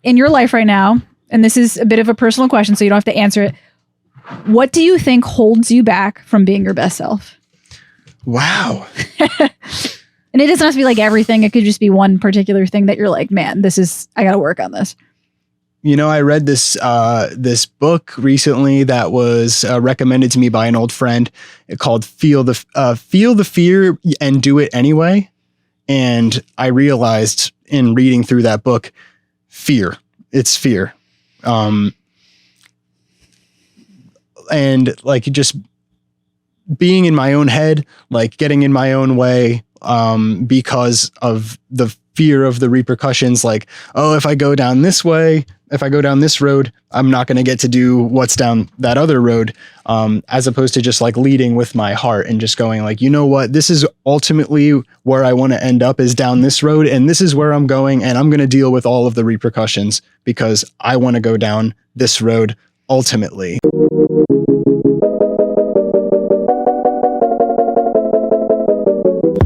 in your life right now, and this is a bit of a personal question, so you don't have to answer it. What do you think holds you back from being your best self? Wow. And it doesn't have to be like everything. It could just be one particular thing that you're like, man, I got to work on this. You know, I read this book recently that was recommended to me by an old friend called Feel the Fear and Do It Anyway. And I realized in reading through that book, it's fear. And like just being in my own head, like getting in my own way, because of the fear of the repercussions. Like, oh, if I go down this way, if I go down this road, I'm not going to get to do what's down that other road. As opposed to just like leading with my heart and just going like, you know what, this is ultimately where I want to end up, is down this road. And this is where I'm going. And I'm going to deal with all of the repercussions because I want to go down this road ultimately.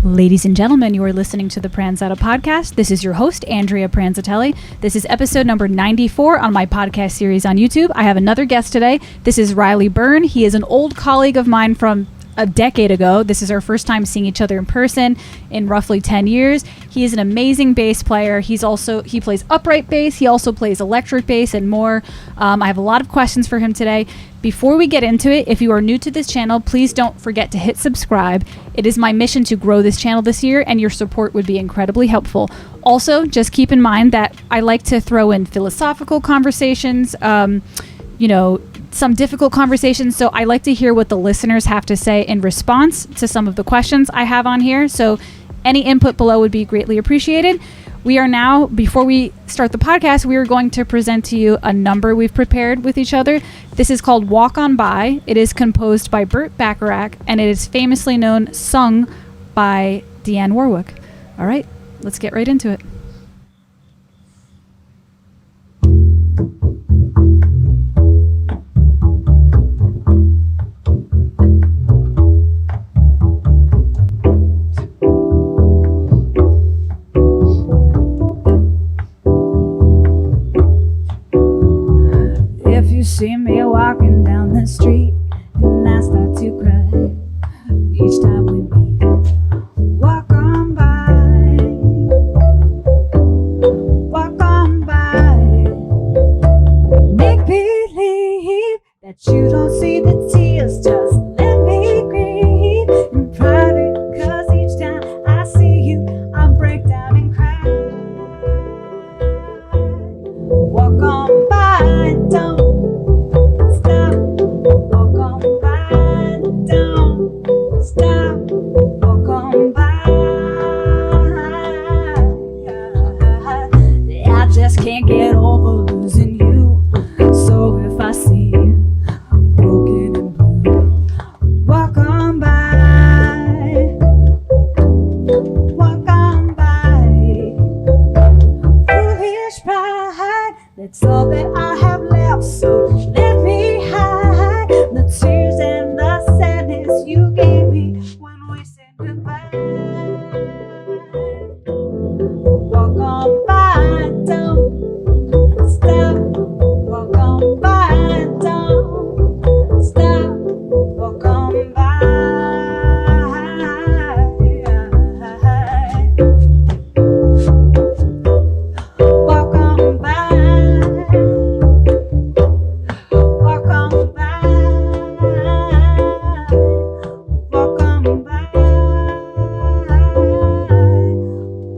Ladies and gentlemen, you are listening to the Pranzata Podcast. This is your host, Andrea Pranzatelli. This is episode number 94 on my podcast series on YouTube. I have another guest today. This is Byrne. He is an old colleague of mine from a decade ago. This is our first time seeing each other in person in roughly 10 years. He is an amazing bass player. He plays upright bass. He also plays electric bass and more. I have a lot of questions for him today. Before we get into it, if you are new to this channel, please don't forget to hit subscribe. It is my mission to grow this channel this year, and your support would be incredibly helpful. Also, just keep in mind that I like to throw in philosophical conversations, some difficult conversations. So I like to hear what the listeners have to say in response to some of the questions I have on here. So any input below would be greatly appreciated. We are now, before we start the podcast, we are going to present to you a number we've prepared with each other. This is called Walk On By. It is composed by BACHARACH, and it is famously sung by Dionne Warwick. All right, let's get right into it. You see me walking down the street and I start to cry each time we meet. Walk on by, walk on by. Make believe that you don't see the tears, just let me grieve in private, 'cause each time I see you I break down and cry. Walk on by, don't can't get over losing you. So if I see you broken and blue, walk on by, walk on by. Foolish pride, that's all that I have left. So let me hide the tears and the sadness you gave me when we said goodbye. Walk on by, don't stop, walk on by, don't stop, walk on by. Walk on by, walk on by, walk on by,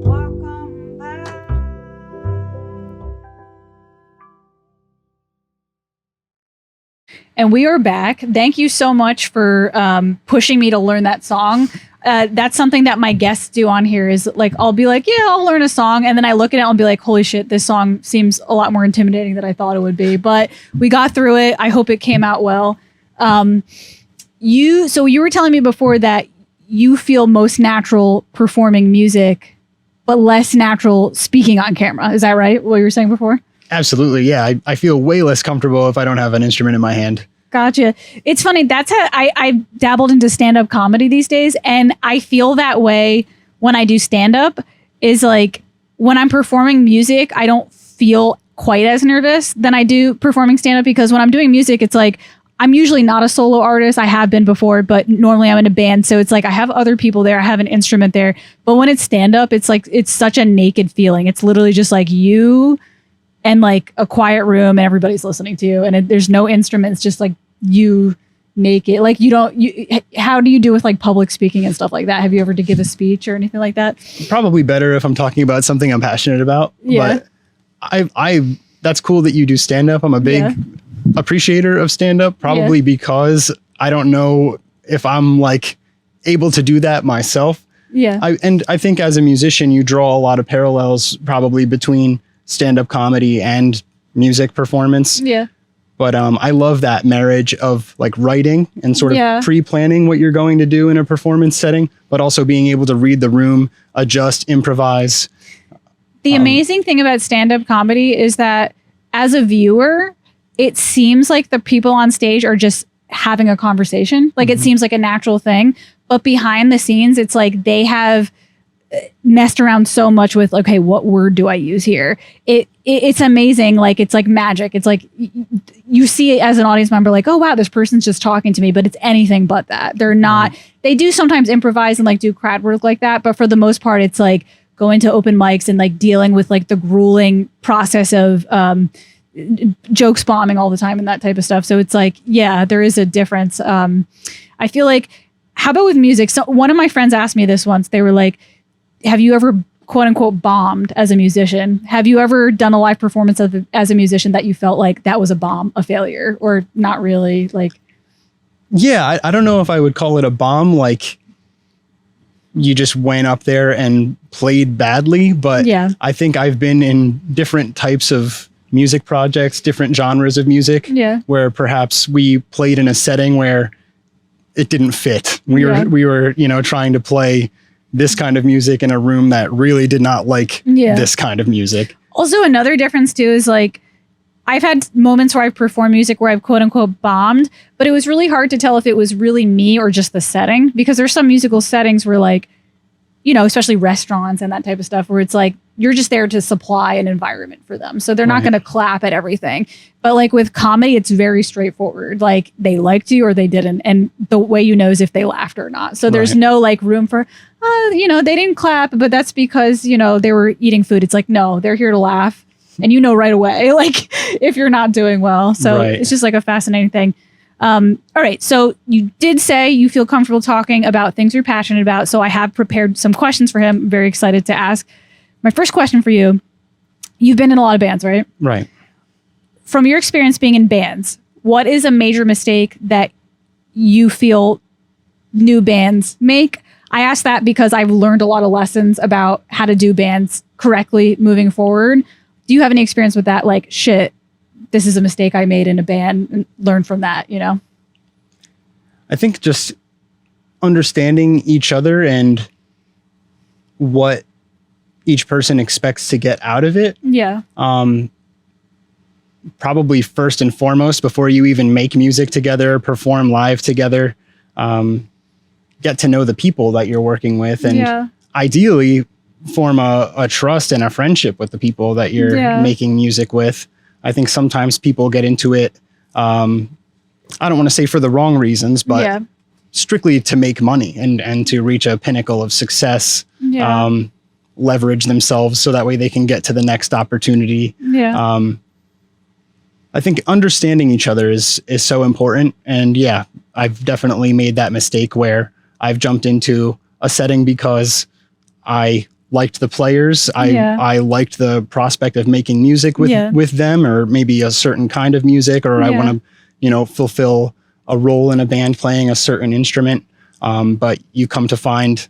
walk on by. And we are back. Thank you so much for pushing me to learn that song. That's something that my guests do on here is like, I'll be like, yeah, I'll learn a song. And then I look at it and I'll be like, holy shit, this song seems a lot more intimidating than I thought it would be. But we got through it. I hope it came out well. So you were telling me before that you feel most natural performing music, but less natural speaking on camera. Is that right? What you were saying before? Absolutely. Yeah. I feel way less comfortable if I don't have an instrument in my hand. Gotcha. It's funny. That's how I dabbled into stand-up comedy these days. And I feel that way when I do stand-up is like when I'm performing music, I don't feel quite as nervous than I do performing stand-up, because when I'm doing music, it's like I'm usually not a solo artist. I have been before, but normally I'm in a band. So it's like I have other people there. I have an instrument there. But when it's stand-up, it's like it's such a naked feeling. It's literally just like you and like a quiet room and everybody's listening to you. And there's no instruments, just like you naked. Like how do you do with like public speaking and stuff like that? Have you ever to give a speech or anything like that? Probably better if I'm talking about something I'm passionate about. Yeah. But I that's cool that you do stand-up. I'm a big appreciator of stand-up, probably because I don't know if I'm like able to do that myself. Yeah. I think as a musician, you draw a lot of parallels probably between stand-up comedy and music performance. Yeah. But I love that marriage of like writing and sort of pre-planning what you're going to do in a performance setting, but also being able to read the room, adjust, improvise. The amazing thing about stand-up comedy is that as a viewer, it seems like the people on stage are just having a conversation. Like it seems like a natural thing, but behind the scenes, it's like they have messed around so much with, okay, what word do I use here? It's amazing. Like, it's like magic. It's like you see it as an audience member, like, oh wow, this person's just talking to me, but it's anything but that. They're not, they do sometimes improvise and like do crowd work like that. But for the most part, it's like going to open mics and like dealing with like the grueling process of, jokes bombing all the time and that type of stuff. So it's like, yeah, there is a difference. I feel like, how about with music? So one of my friends asked me this once. They were like, have you ever quote unquote bombed as a musician? Have you ever done a live performance as a musician that you felt like that was a bomb, a failure, or not really? Like, yeah, I don't know if I would call it a bomb. Like you just went up there and played badly, but I think I've been in different types of music projects, different genres of music, where perhaps we played in a setting where it didn't fit. We were, you know, trying to play this kind of music in a room that really did not like this kind of music. Also, another difference too is like, I've had moments where I've performed music where I've quote unquote bombed, but it was really hard to tell if it was really me or just the setting, because there's some musical settings where like, you know, especially restaurants and that type of stuff, where it's like, you're just there to supply an environment for them. So they're not going to clap at everything. But like with comedy, it's very straightforward. Like they liked you or they didn't. And the way you know is if they laughed or not. So there's no like room for, you know, they didn't clap, but that's because, you know, they were eating food. It's like, no, they're here to laugh. And you know right away, like if you're not doing well. So it's just like a fascinating thing. All right. So you did say you feel comfortable talking about things you're passionate about. So I have prepared some questions for him. I'm very excited to ask. My first question for you, you've been in a lot of bands, right? Right. From your experience being in bands, what is a major mistake that you feel new bands make? I ask that because I've learned a lot of lessons about how to do bands correctly moving forward. Do you have any experience with that? Like, shit, this is a mistake I made in a band, and learn from that, you know? I think just understanding each other and what each person expects to get out of it. Yeah. Probably first and foremost, before you even make music together, perform live together, get to know the people that you're working with, and ideally form a trust and a friendship with the people that you're making music with. I think sometimes people get into it, I don't want to say for the wrong reasons, but strictly to make money and to reach a pinnacle of success, leverage themselves so that way they can get to the next opportunity. I think understanding each other is so important. And I've definitely made that mistake where I've jumped into a setting because I liked the players. I liked the prospect of making music with them, or maybe a certain kind of music, or I want to, you know, fulfill a role in a band playing a certain instrument. But you come to find,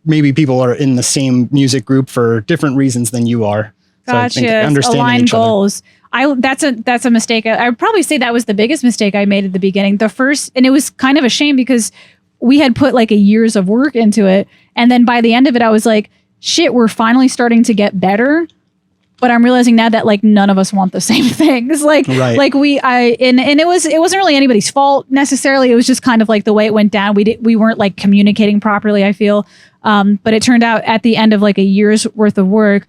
maybe people are in the same music group for different reasons than you are. Gotcha. So I think understanding align each goals. That's a mistake. I would probably say that was the biggest mistake I made at the beginning. And it was kind of a shame because we had put like a years of work into it. And then by the end of it, I was like, shit, we're finally starting to get better. But I'm realizing now that like none of us want the same things. Like, and it wasn't really anybody's fault necessarily. It was just kind of like the way it went down. We weren't like communicating properly, I feel. But it turned out at the end of like a year's worth of work,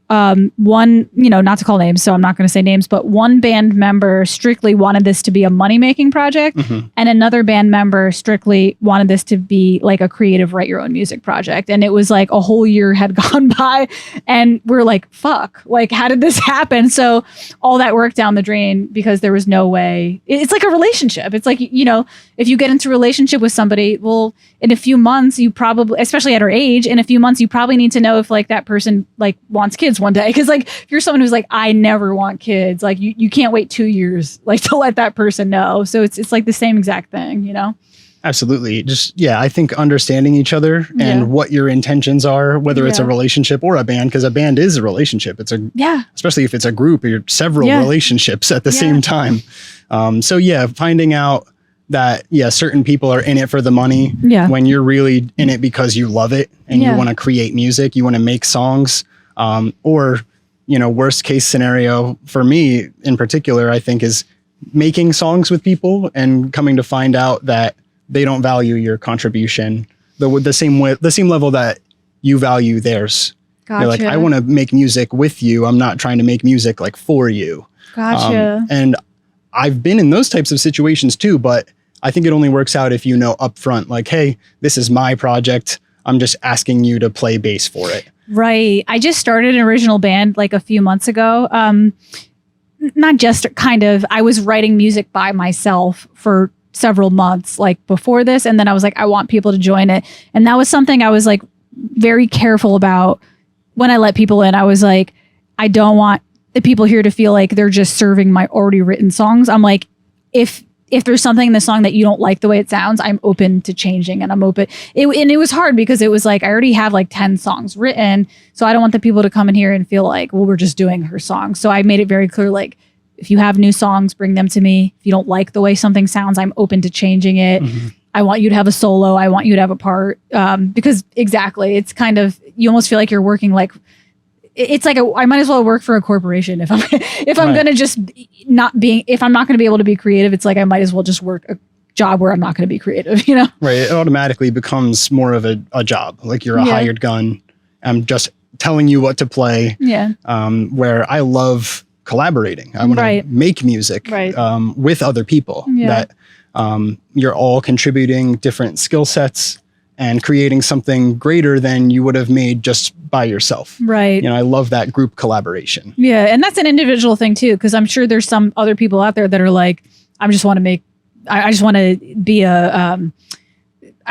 one, not to call names, so I'm not going to say names, but one band member strictly wanted this to be a money-making project, and another band member strictly wanted this to be like a creative write your own music project. And it was like a whole year had gone by, and we're like, fuck, like, how did this happen? So all that work down the drain because there was no way. It's like a relationship. It's like, if you get into a relationship with somebody, well, in a few months, you probably, especially at our age, in a few months, you probably need to know if like that person like wants kids one day. Cause like if you're someone who's like, I never want kids, like you can't wait 2 years like to let that person know. So it's like the same exact thing, Absolutely. Just, I think understanding each other and what your intentions are, whether it's a relationship or a band, because a band is a relationship. It's especially if it's a group, you're several relationships at the same time. Finding out that, certain people are in it for the money when you're really in it because you love it and you want to create music, you want to make songs, or, worst case scenario for me in particular, I think is making songs with people and coming to find out that they don't value your contribution the same level that you value theirs. Gotcha. You're like, I want to make music with you. I'm not trying to make music like for you. Gotcha. And I've been in those types of situations too, but I think it only works out if you know upfront, like, hey, this is my project. I'm just asking you to play bass for it. Right. I just started an original band like a few months ago. Not just kind of, I was writing music by myself for several months like before this. And then I was like, I want people to join it. And that was something I was like very careful about when I let people in. I was like, I don't want the people here to feel like they're just serving my already written songs. I'm like, if there's something in the song that you don't like the way it sounds, I'm open to changing, and I'm open. And it was hard because it was like, I already have like 10 songs written. So I don't want the people to come in here and feel like, well, we're just doing her song. So I made it very clear, like, if you have new songs, bring them to me. If you don't like the way something sounds, I'm open to changing it. I want you to have a solo. I want you to have a part. Because exactly, it's kind of, you almost feel like you're working like, it's like I might as well work for a corporation if I'm going to just if I'm not going to be able to be creative, it's like I might as well just work a job where I'm not going to be creative, Right. It automatically becomes more of a job. Like you're a hired gun. I'm just telling you what to play. Yeah. Where I love collaborating. I want to make music with other people that you're all contributing different skill sets and creating something greater than you would have made just by yourself. Right. I love that group collaboration. Yeah. And that's an individual thing too, because I'm sure there's some other people out there that are like, I just want to be I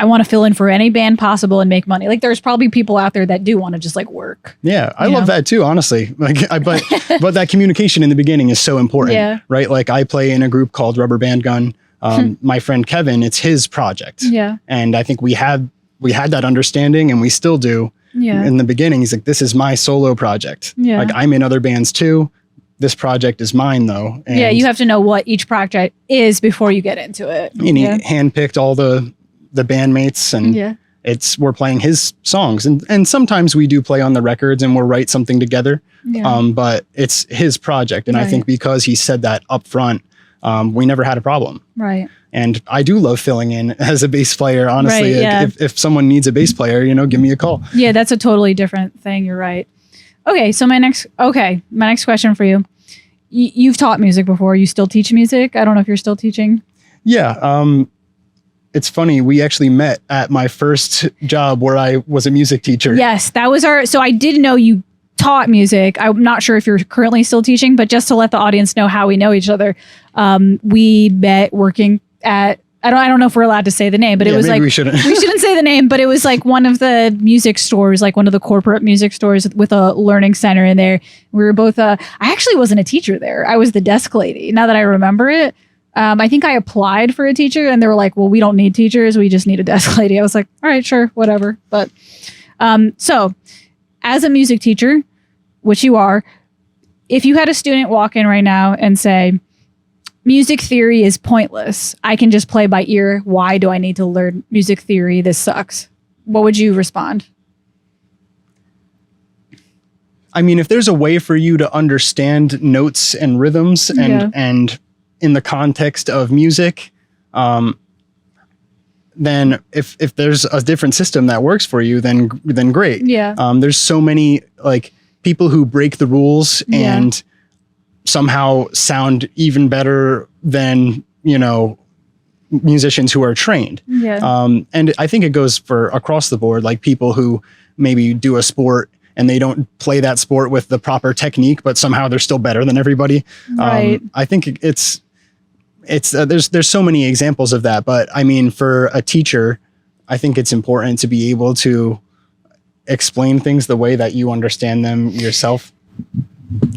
want to fill in for any band possible and make money. Like there's probably people out there that do want to just like work. Yeah. I love that too, honestly. Like, but that communication in the beginning is so important, right? Like I play in a group called Rubber Band Gun. My friend Kevin, it's his project. Yeah. And I think we had that understanding, and we still do. Yeah. In the beginning, he's like, this is my solo project. Yeah. Like I'm in other bands too. This project is mine though. And you have to know what each project is before you get into it. And he handpicked all the bandmates, and we're playing his songs, and sometimes we do play on the records and we'll write something together. Yeah. But it's his project. And I think because he said that up front, we never had a problem. Right. And I do love filling in as a bass player, honestly. Right, yeah. If someone needs a bass player, give me a call. Yeah, that's a totally different thing. You're right. Okay, so my next question for you. You've taught music before. You still teach music? I don't know if you're still teaching. Yeah. It's funny. We actually met at my first job where I was a music teacher. Yes, that was so I did know you taught music. I'm not sure if you're currently still teaching, but just to let the audience know how we know each other, we met working at, I don't know if we're allowed to say the name, but it was like, we shouldn't say the name, but it was like one of the music stores, like one of the corporate music stores with a learning center in there. We were both, I actually wasn't a teacher there. I was the desk lady. Now that I remember it, I think I applied for a teacher and they were like, well, we don't need teachers. We just need a desk lady. I was like, all right, sure, whatever. But, so as a music teacher, which you are, if you had a student walk in right now and say, music theory is pointless, I can just play by ear. Why do I need to learn music theory? This sucks. What would you respond? I mean, if there's a way for you to understand notes and rhythms and in the context of music, then if there's a different system that works for you, then great. Yeah. There's so many, like, people who break the rules Yeah. and somehow sound even better than, musicians who are trained. Yeah. And I think it goes for across the board, like people who maybe do a sport and they don't play that sport with the proper technique, but somehow they're still better than everybody. Right. I think it's there's so many examples of that, but I mean, for a teacher, I think it's important to be able to explain things the way that you understand them yourself.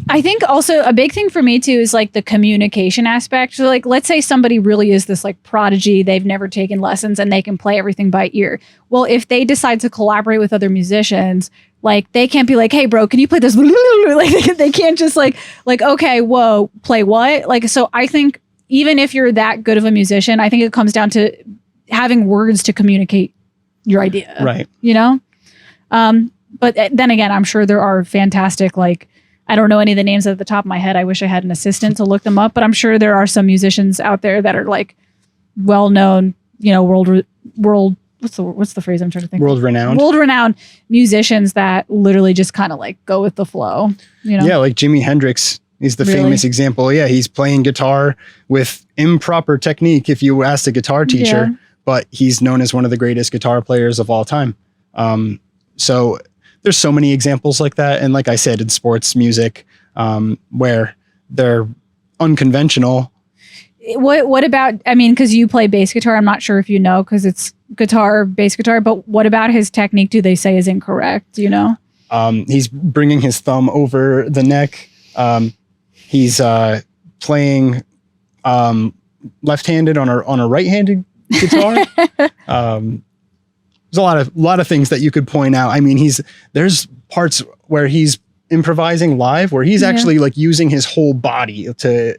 I think also a big thing for me too is like the communication aspect. So like, let's say somebody really is this like prodigy, they've never taken lessons and they can play everything by ear. Well, if they decide to collaborate with other musicians, like they can't be like, hey bro, can you play this? Like they can't just like, okay, whoa, play what? Like, so I think even if you're that good of a musician, I think it comes down to having words to communicate your idea. Right. But then again, I'm sure there are fantastic, like, I don't know any of the names at the top of my head. I wish I had an assistant to look them up, but I'm sure there are some musicians out there that are like well-known, world, what's the phrase I'm trying to think of? World-renowned musicians that literally just kind of like go with the flow, Yeah, like Jimi Hendrix is the famous example. Yeah, he's playing guitar with improper technique if you asked a guitar teacher, but he's known as one of the greatest guitar players of all time. So there's so many examples like that. And like I said, in sports music, where they're unconventional. What about, I mean, because you play bass guitar, I'm not sure if you know, because it's guitar, bass guitar, but what about his technique do they say is incorrect, He's bringing his thumb over the neck. He's playing left-handed on a right-handed guitar. There's a lot of things that you could point out. I mean, there's parts where he's improvising live, where he's actually like using his whole body to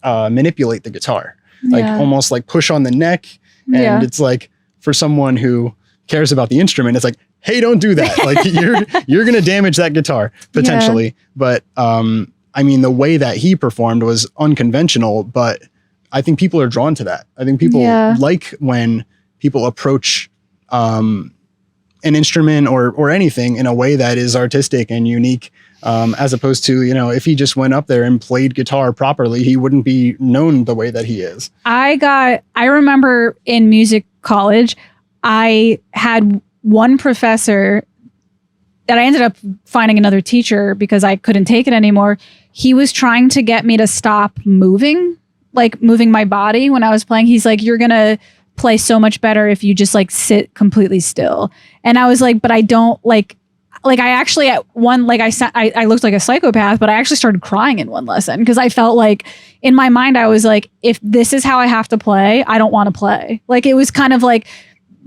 manipulate the guitar, like almost like push on the neck. And it's like, for someone who cares about the instrument, it's like, hey, don't do that. Like you're going to damage that guitar potentially. But I mean, the way that he performed was unconventional, but I think people are drawn to that. I think people like when people approach an instrument or anything in a way that is artistic and unique, as opposed to, if he just went up there and played guitar properly, he wouldn't be known the way that he is. I remember in music college, I had one professor that I ended up finding another teacher because I couldn't take it anymore. He was trying to get me to stop moving my body when I was playing. He's like, you're going to play so much better if you just like sit completely still. And I was like, but I don't I actually at one, I looked like a psychopath, but I actually started crying in one lesson because I felt like in my mind, I was like, if this is how I have to play, I don't want to play. Like, it was kind of like,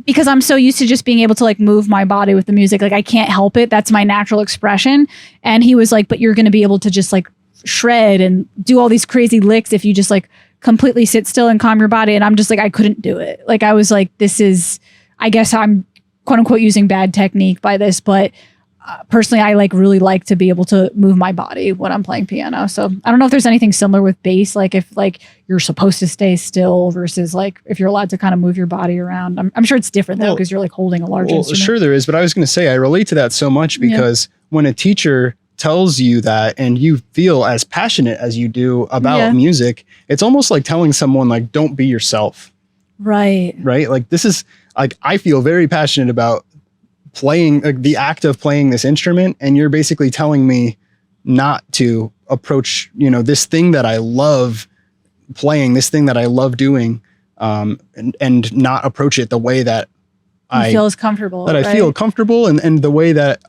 because I'm so used to just being able to like move my body with the music. Like I can't help it. That's my natural expression. And he was like, but you're going to be able to just like shred and do all these crazy licks if you just like completely sit still and calm your body. And I'm just like, I couldn't do it. Like I was like, I guess I'm quote unquote using bad technique by this, but personally, I really like to be able to move my body when I'm playing piano. So I don't know if there's anything similar with bass, like if like you're supposed to stay still versus like if you're allowed to kind of move your body around. I'm sure it's different though, because you're like holding a large instrument. Sure there is, but I was going to say I relate to that so much because when a teacher tells you that and you feel as passionate as you do about music, it's almost like telling someone like, don't be yourself. Right. Like this is like, I feel very passionate about playing the act of playing this instrument. And you're basically telling me not to approach, this thing that I love playing, this thing that I love doing, and not approach it the way that I feel comfortable, I feel comfortable. And the way that,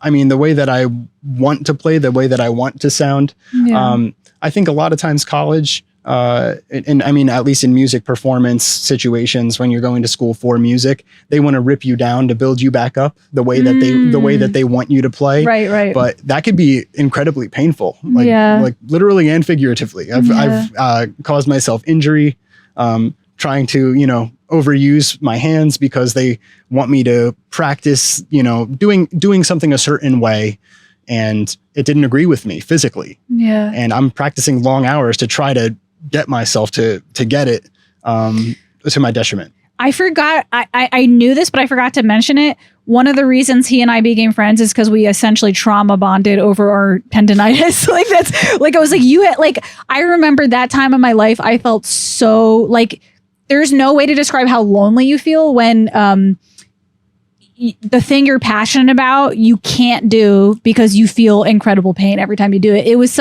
the way that I want to play, the way that I want to sound. Yeah. I think a lot of times college, and at least in music performance situations, when you're going to school for music, they want to rip you down to build you back up the way that they want you to play. Right. But that could be incredibly painful, like literally and figuratively. I've caused myself injury, trying to, overuse my hands because they want me to practice, doing something a certain way. And it didn't agree with me physically. Yeah. And I'm practicing long hours to try to get myself to get it, to my detriment. I forgot, I knew this, but I forgot to mention it. one of the reasons he and I became friends is because we essentially trauma bonded over our tendonitis. Like that's like, I was like, I remember that time in my life, I felt so like, there's no way to describe how lonely you feel when the thing you're passionate about, you can't do because you feel incredible pain every time you do it. It was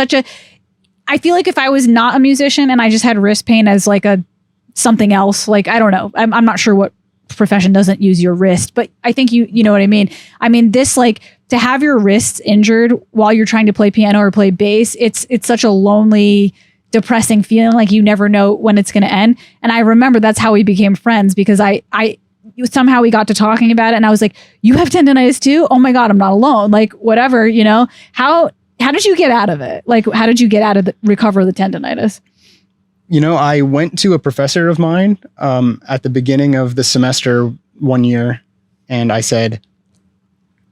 I feel like if I was not a musician and I just had wrist pain as like something else, like, I don't know, I'm not sure what profession doesn't use your wrist, but I think you know what I mean. I mean, this, like, to have your wrists injured while you're trying to play piano or play bass, it's such a lonely, depressing feeling. Like you never know when it's going to end. And I remember that's how we became friends, because somehow we got to talking about it, and I was like, you have tendonitis too? Oh my God, I'm not alone. Like, whatever, you know. How did you get out of it? Like, how did you get out of recover the tendonitis? You know, I went to a professor of mine at the beginning of the semester one year, and I said,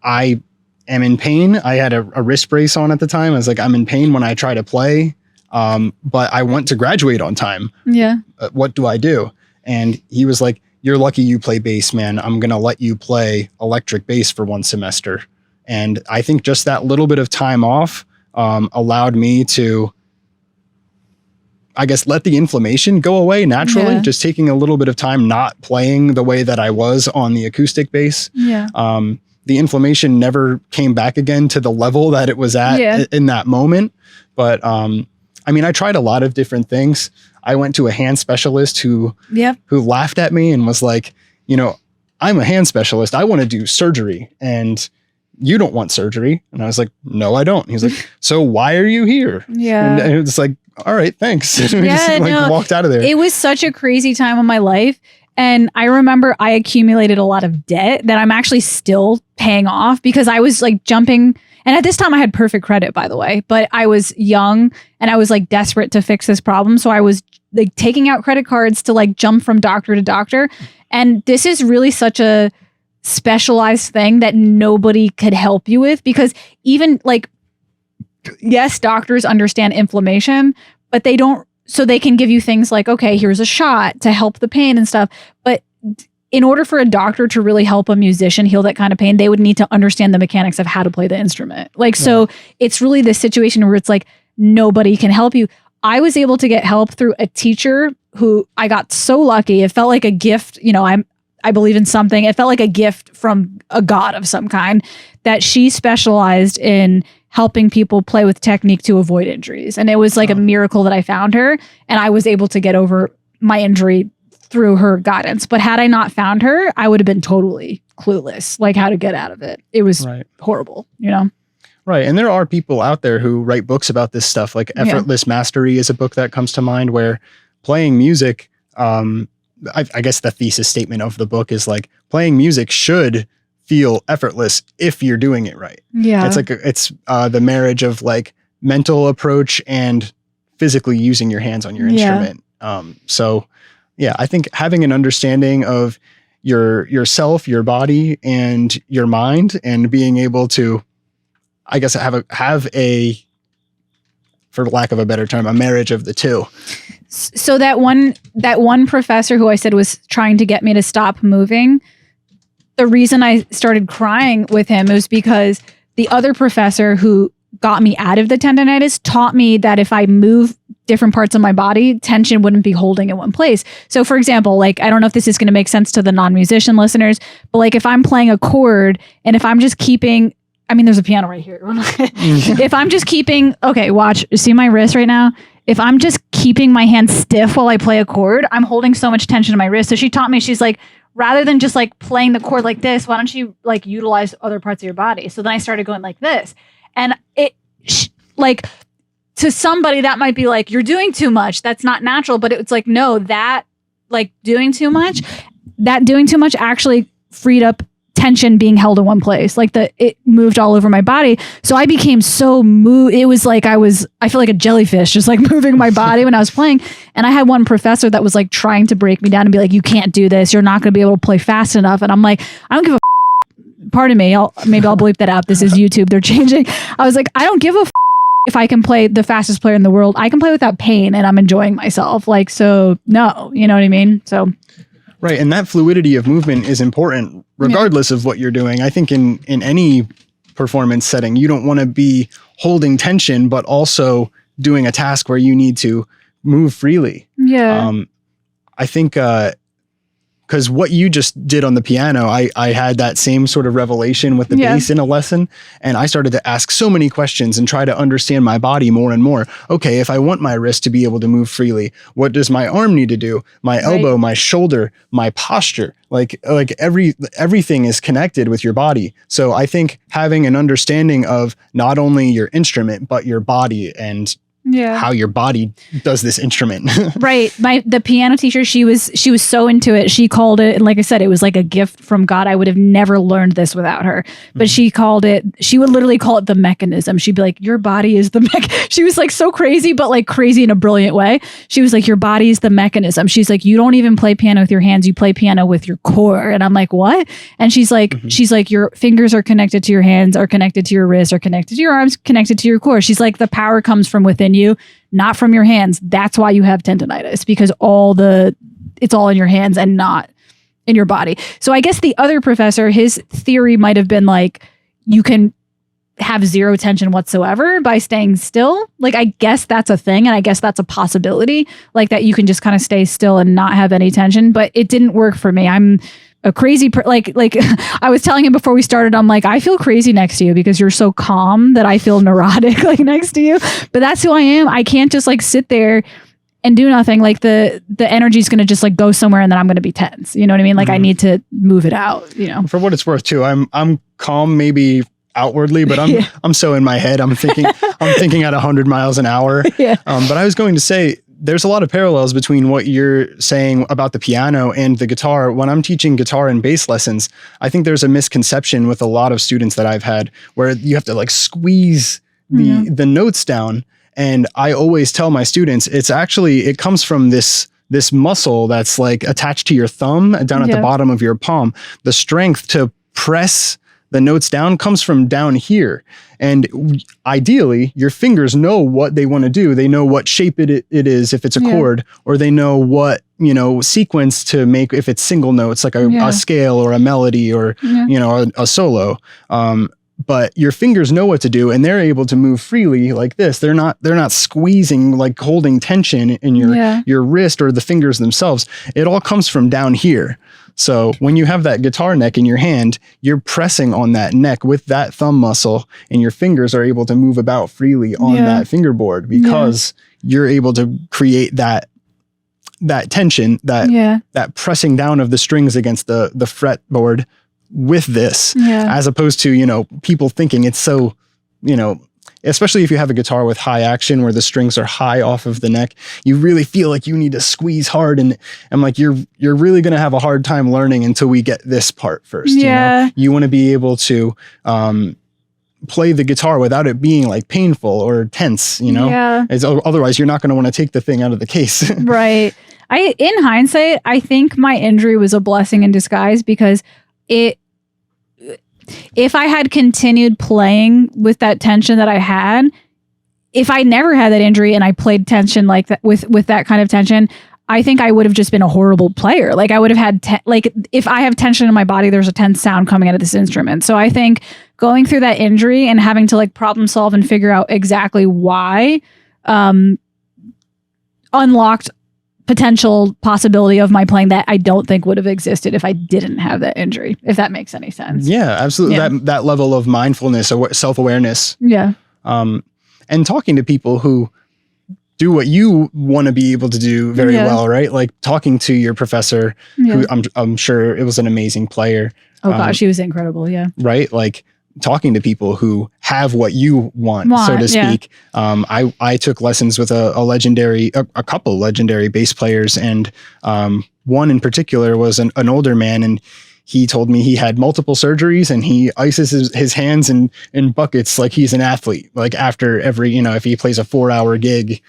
I am in pain. I had a wrist brace on at the time. I was like, I'm in pain when I try to play, but I want to graduate on time. Yeah. What do I do? And he was like, you're lucky you play bass, man. I'm going to let you play electric bass for one semester. And I think just that little bit of time off allowed me to, I guess, let the inflammation go away naturally. Yeah. Just taking a little bit of time not playing the way that I was on the acoustic bass. Yeah. The inflammation never came back again to the level that it was at in that moment. But I mean, I tried a lot of different things. I went to a hand specialist who laughed at me and was like, you know, I'm a hand specialist. I want to do surgery, and you don't want surgery. And I was like, no, I don't. He's like, so why are you here? Yeah. And it's like, all right, thanks. Yeah, just walked out of there. It was such a crazy time in my life. And I remember I accumulated a lot of debt that I'm actually still paying off, because I was like jumping. And at this time I had perfect credit, by the way, but I was young and I was like desperate to fix this problem. So I was like taking out credit cards to like jump from doctor to doctor. And this is really such a specialized thing that nobody could help you with, because even like, yes, doctors understand inflammation, but they don't, so they can give you things like, okay, here's a shot to help the pain and stuff. But in order for a doctor to really help a musician heal that kind of pain, they would need to understand the mechanics of how to play the instrument. Like, so it's really this situation where it's like, nobody can help you. I was able to get help through a teacher who I got so lucky. It felt like a gift. You know, I believe in something. It felt like a gift from a god of some kind, that she specialized in helping people play with technique to avoid injuries. And it was like a miracle that I found her, and I was able to get over my injury through her guidance. But had I not found her, I would have been totally clueless, like how to get out of it. It was horrible, you know? Right. And there are people out there who write books about this stuff. Like Effortless Mastery is a book that comes to mind, where playing music, I guess the thesis statement of the book is like, playing music should feel effortless if you're doing it right. Yeah. It's like, it's the marriage of like mental approach and physically using your hands on your instrument. So yeah, I think having an understanding of yourself, your body, and your mind, and being able to, I guess, have a, for lack of a better term, a marriage of the two. So that one professor who I said was trying to get me to stop moving, the reason I started crying with him was because the other professor who got me out of the tendonitis taught me that if I move different parts of my body, tension wouldn't be holding in one place. So for example, like, I don't know if this is going to make sense to the non-musician listeners, but like if I'm playing a chord and if I'm just keeping, I mean, there's a piano right here. If I'm just keeping, okay, watch, see my wrist right now? If I'm just keeping my hand stiff while I play a chord, I'm holding so much tension in my wrist. So she taught me, she's like, rather than just like playing the chord like this, why don't you like utilize other parts of your body? So then I started going like this. And like, to somebody that might be like, you're doing too much. That's not natural. But it's like, no, that like doing too much actually freed up tension being held in one place. Like it moved all over my body. So I became so it was like, I feel like a jellyfish just like moving my body when I was playing. And I had one professor that was like trying to break me down and be like, you can't do this. You're not going to be able to play fast enough. And I'm like, I don't give a pardon me. Maybe I'll bleep that out. This is YouTube. They're changing. I was like, I don't give a if I can play the fastest player in the world. I can play without pain and I'm enjoying myself. Like, so no, you know what I mean? So. Right. And that fluidity of movement is important regardless of what you're doing. I think in any performance setting, you don't want to be holding tension, but also doing a task where you need to move freely. Yeah. I think, because what you just did on the piano, I had that same sort of revelation with the bass in a lesson. And I started to ask so many questions and try to understand my body more and more. Okay, if I want my wrist to be able to move freely, what does my arm need to do? My elbow, my shoulder, my posture, like everything is connected with your body. So I think having an understanding of not only your instrument, but your body and how your body does this instrument. Right. The piano teacher, she was so into it. She called it, and like I said, it was like a gift from God. I would have never learned this without her. But she would literally call it the mechanism. She'd be like, your body is the She was like so crazy, but like crazy in a brilliant way. She was like, your body is the mechanism. She's like, you don't even play piano with your hands, you play piano with your core. And I'm like, what? And she's like, your fingers are connected to your hands, are connected to your wrists, are connected to your arms, connected to your core. She's like, the power comes from within you, not from your hands. That's why you have tendonitis, because it's all in your hands and not in your body. So I guess the other professor, his theory might have been like, you can have zero tension whatsoever by staying still. Like, I guess that's a thing. And I guess that's a possibility, like that you can just kind of stay still and not have any tension, but it didn't work for me. I'm a crazy, like I was telling him before we started, I'm like, I feel crazy next to you because you're so calm that I feel neurotic like next to you. But that's who I am. I can't just like sit there and do nothing. Like the energy is going to just like go somewhere and then I'm going to be tense. You know what I mean? Like I need to move it out, you know? For what it's worth too, I'm calm maybe outwardly, but I'm so in my head. I'm thinking at 100 miles an hour. Yeah. But I was going to say, there's a lot of parallels between what you're saying about the piano and the guitar. When I'm teaching guitar and bass lessons, I think there's a misconception with a lot of students that I've had where you have to like squeeze the notes down. And I always tell my students, it comes from this muscle that's like attached to your thumb down at the bottom of your palm. The strength to press the notes down comes from down here. And ideally, your fingers know what they want to do. They know what shape it is if it's a chord, or they know what, sequence to make if it's single notes, like a scale or a melody or, a solo. But your fingers know what to do and they're able to move freely like this. They're not squeezing, like holding tension in your wrist or the fingers themselves. It all comes from down here. So when you have that guitar neck in your hand, you're pressing on that neck with that thumb muscle and your fingers are able to move about freely on that fingerboard because you're able to create that tension, that pressing down of the strings against the fretboard with this, as opposed to, people thinking it's so, especially if you have a guitar with high action where the strings are high off of the neck, you really feel like you need to squeeze hard. And I'm like, you're really going to have a hard time learning until we get this part first. You want to be able to, play the guitar without it being like painful or tense, otherwise you're not going to want to take the thing out of the case. Right. In hindsight, I think my injury was a blessing in disguise because if I had continued playing with that tension that I had, if I never had that injury and I played tension like that with that kind of tension, I think I would have just been a horrible player. Like I would have had, if I have tension in my body, there's a tense sound coming out of this instrument. So I think going through that injury and having to like problem solve and figure out exactly why, unlocked potential possibility of my playing that I don't think would have existed if I didn't have that injury, if that makes any sense. Yeah, absolutely. Yeah. That level of mindfulness or self-awareness. Yeah. And talking to people who do what you want to be able to do very well, right? Like talking to your professor, who I'm sure it was an amazing player. Oh gosh, she was incredible. Yeah. Right. Like talking to people who have what you want so to speak. I took lessons with a couple legendary bass players, and one in particular was an older man, and he told me he had multiple surgeries and he ices his hands in buckets like he's an athlete. Like after every, if he plays a 4-hour gig,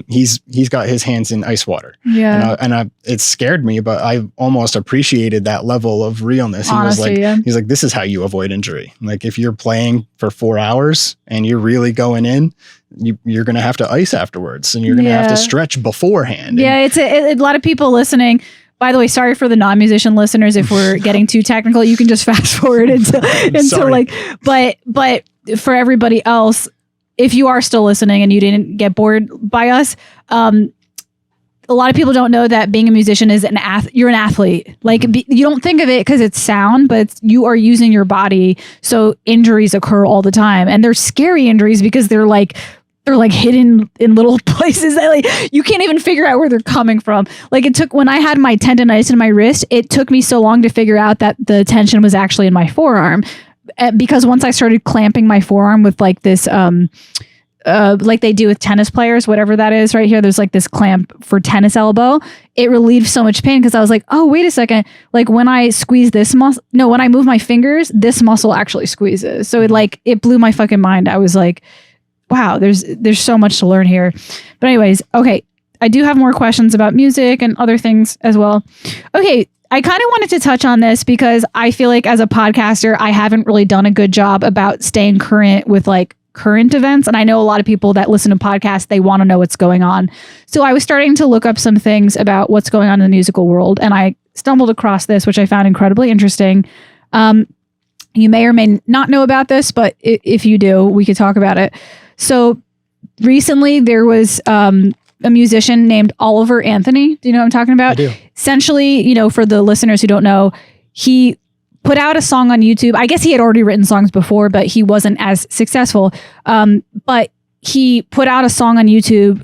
he's got his hands in ice water. Yeah. And it scared me, but I almost appreciated that level of realness. Honestly, he's like, this is how you avoid injury. Like if you're playing for 4 hours and you're really going in, you're going to have to ice afterwards and you're going to have to stretch beforehand. Yeah. It's a lot of people listening By the way, sorry for the non-musician listeners if we're getting too technical. You can just fast forward into like, but for everybody else, if you are still listening and you didn't get bored by us, a lot of people don't know that being a musician is you're an athlete. Like you don't think of it because it's sound, but you are using your body. So injuries occur all the time, and they're scary injuries because they're like hidden in little places that like you can't even figure out where they're coming from. Like when I had my tendonitis in my wrist, it took me so long to figure out that the tension was actually in my forearm, because once I started clamping my forearm with like this, like they do with tennis players, whatever that is right here, there's like this clamp for tennis elbow. It relieved so much pain because I was like, oh, wait a second. Like when I squeeze this muscle, no, when I move my fingers, this muscle actually squeezes. So it blew my fucking mind. I was like, wow, there's so much to learn here. But anyways, okay, I do have more questions about music and other things as well. Okay, I kind of wanted to touch on this because I feel like as a podcaster, I haven't really done a good job about staying current with like current events. And I know a lot of people that listen to podcasts, they want to know what's going on. So I was starting to look up some things about what's going on in the musical world. And I stumbled across this, which I found incredibly interesting. You may or may not know about this, but if you do, we could talk about it. So recently there was a musician named Oliver Anthony. Do you know what I'm talking about? I do. Essentially, for the listeners who don't know, he put out a song on YouTube. I guess he had already written songs before, but he wasn't as successful. But he put out a song on YouTube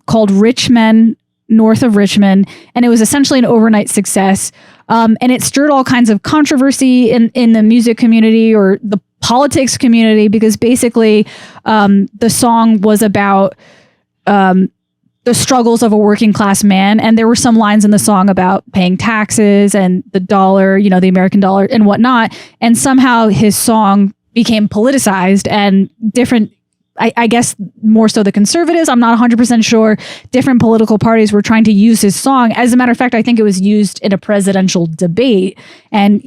called Rich Men North of Richmond, and it was essentially an overnight success. And it stirred all kinds of controversy in the music community or the politics community, because basically the song was about the struggles of a working class man. And there were some lines in the song about paying taxes and the dollar, the American dollar and whatnot. And somehow his song became politicized, and different, I guess more so the conservatives, I'm not 100% sure, different political parties were trying to use his song. As a matter of fact, I think it was used in a presidential debate. And,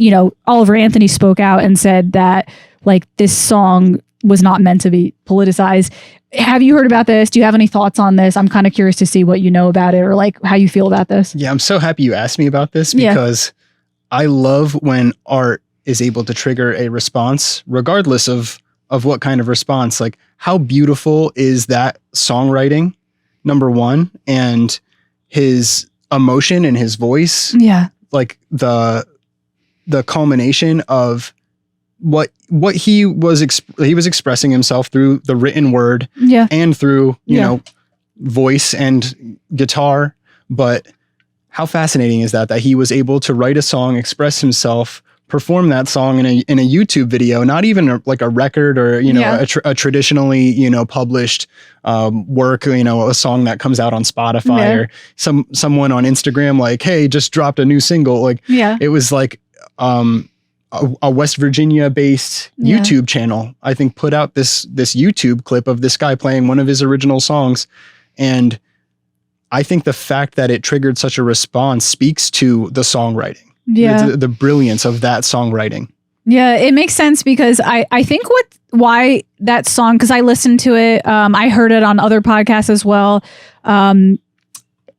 Oliver Anthony spoke out and said that like this song was not meant to be politicized. Have you heard about this? Do you have any thoughts on this? I'm kind of curious to see what you know about it or like how you feel about this. Yeah, I'm so happy you asked me about this because I love when art is able to trigger a response, regardless of what kind of response. Like, how beautiful is that songwriting, number one, and his emotion and his voice. Yeah. Like the culmination of what he was expressing himself through the written word and through, you know, voice and guitar. But how fascinating is that he was able to write a song, express himself, perform that song in a YouTube video, not even like a record or, a traditionally, published work, a song that comes out on Spotify or someone on Instagram, like, hey, just dropped a new single. Like, it was like, a West Virginia based YouTube channel, I think, put out this YouTube clip of this guy playing one of his original songs. And I think the fact that it triggered such a response speaks to the songwriting, the brilliance of that songwriting. Yeah, it makes sense because I think why that song, because I listened to it, I heard it on other podcasts as well.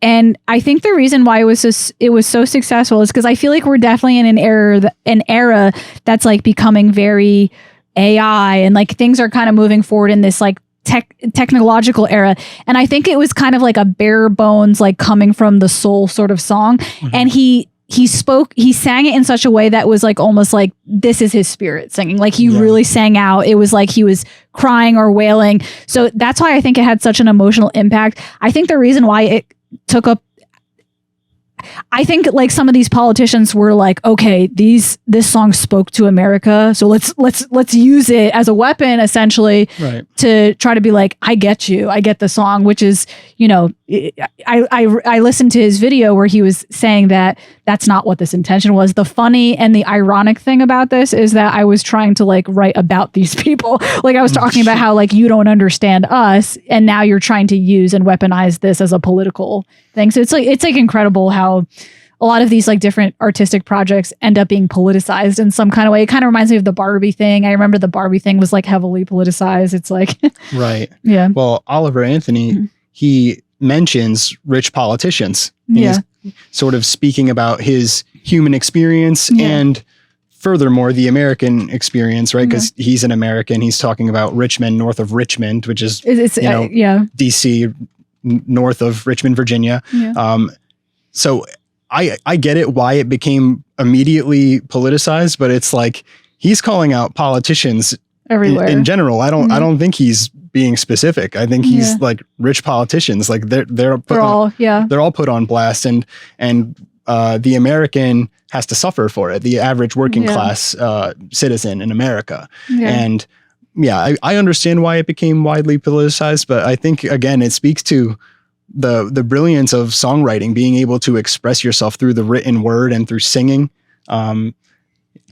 And I think the reason why it was so successful is because I feel like we're definitely in an era that's like becoming very AI, and like things are kind of moving forward in this like technological era. And I think it was kind of like a bare bones, like coming from the soul sort of song. Mm-hmm. And he sang it in such a way that was like almost like this is his spirit singing. Like he really sang out. It was like he was crying or wailing. So that's why I think it had such an emotional impact. I think the reason why it took up, I think like some of these politicians were like, okay, this song spoke to America, so let's use it as a weapon essentially to try to be like, I get you, I get the song, which is, I listened to his video where he was saying that that's not what this intention was. The funny and the ironic thing about this is that I was trying to like write about these people. Like I was talking about how like you don't understand us, and now you're trying to use and weaponize this as a political thing. So it's like incredible how a lot of these like different artistic projects end up being politicized in some kind of way. It kind of reminds me of the Barbie thing. I remember the Barbie thing was like heavily politicized. It's like Yeah. Well, Oliver Anthony, he mentions rich politicians. sort of speaking about his human experience and furthermore, the American experience, right? Because he's an American. He's talking about Richmond, north of Richmond, which is, DC, north of Richmond, Virginia. Yeah. So I get it, why it became immediately politicized, but it's like he's calling out politicians everywhere in general. I don't think he's being specific. I think he's like rich politicians. Like they're all put on blast, and the American has to suffer for it. The average working class citizen in America. Yeah. And I understand why it became widely politicized, but I think again, it speaks to the brilliance of songwriting, being able to express yourself through the written word and through singing.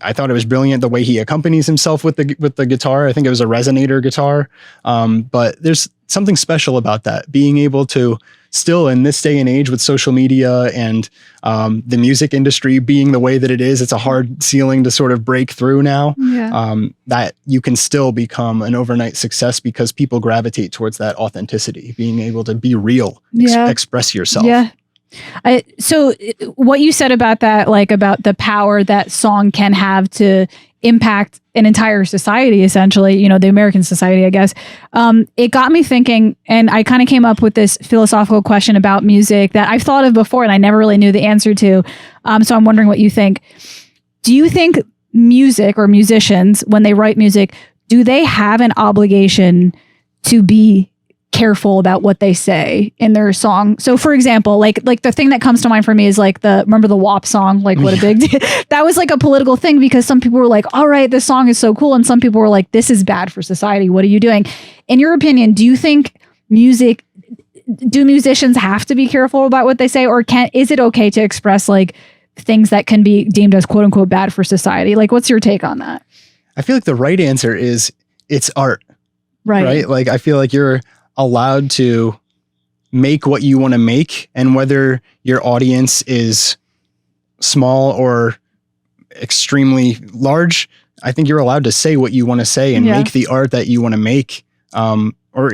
I thought it was brilliant the way he accompanies himself with the guitar. I think it was a resonator guitar. But there's something special about that, being able to still in this day and age with social media and the music industry being the way that it is, it's a hard ceiling to sort of break through now. That you can still become an overnight success because people gravitate towards that authenticity, being able to be real, express yourself. Yeah. So what you said about that, like about the power that song can have to impact an entire society, essentially, the American society, I guess, it got me thinking, and I kind of came up with this philosophical question about music that I've thought of before and I never really knew the answer to. So I'm wondering what you think. Do you think music or musicians, when they write music, do they have an obligation to be careful about what they say in their song? So for example, like the thing that comes to mind for me is like remember the WAP song, like what a big deal. That was like a political thing because some people were like, all right, this song is so cool. And some people were like, this is bad for society. What are you doing? In your opinion, do you think do musicians have to be careful about what they say, or is it okay to express like things that can be deemed as quote unquote bad for society? Like, what's your take on that? I feel like the right answer is it's art, right? Like, I feel like you're allowed to make what you want to make, and whether your audience is small or extremely large, I think you're allowed to say what you want to say and make the art that you want to make.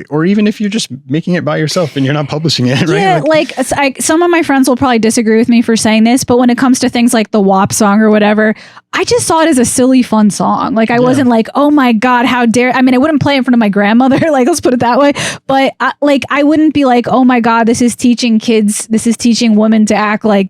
Or even if you're just making it by yourself and you're not publishing it, right? Yeah, like some of my friends will probably disagree with me for saying this, but when it comes to things like the WAP song or whatever, I just saw it as a silly, fun song. Like I wasn't like, oh my God, how dare, I mean, I wouldn't play in front of my grandmother, like let's put it that way. But I wouldn't be like, oh my God, this is teaching kids, this is teaching women to act like,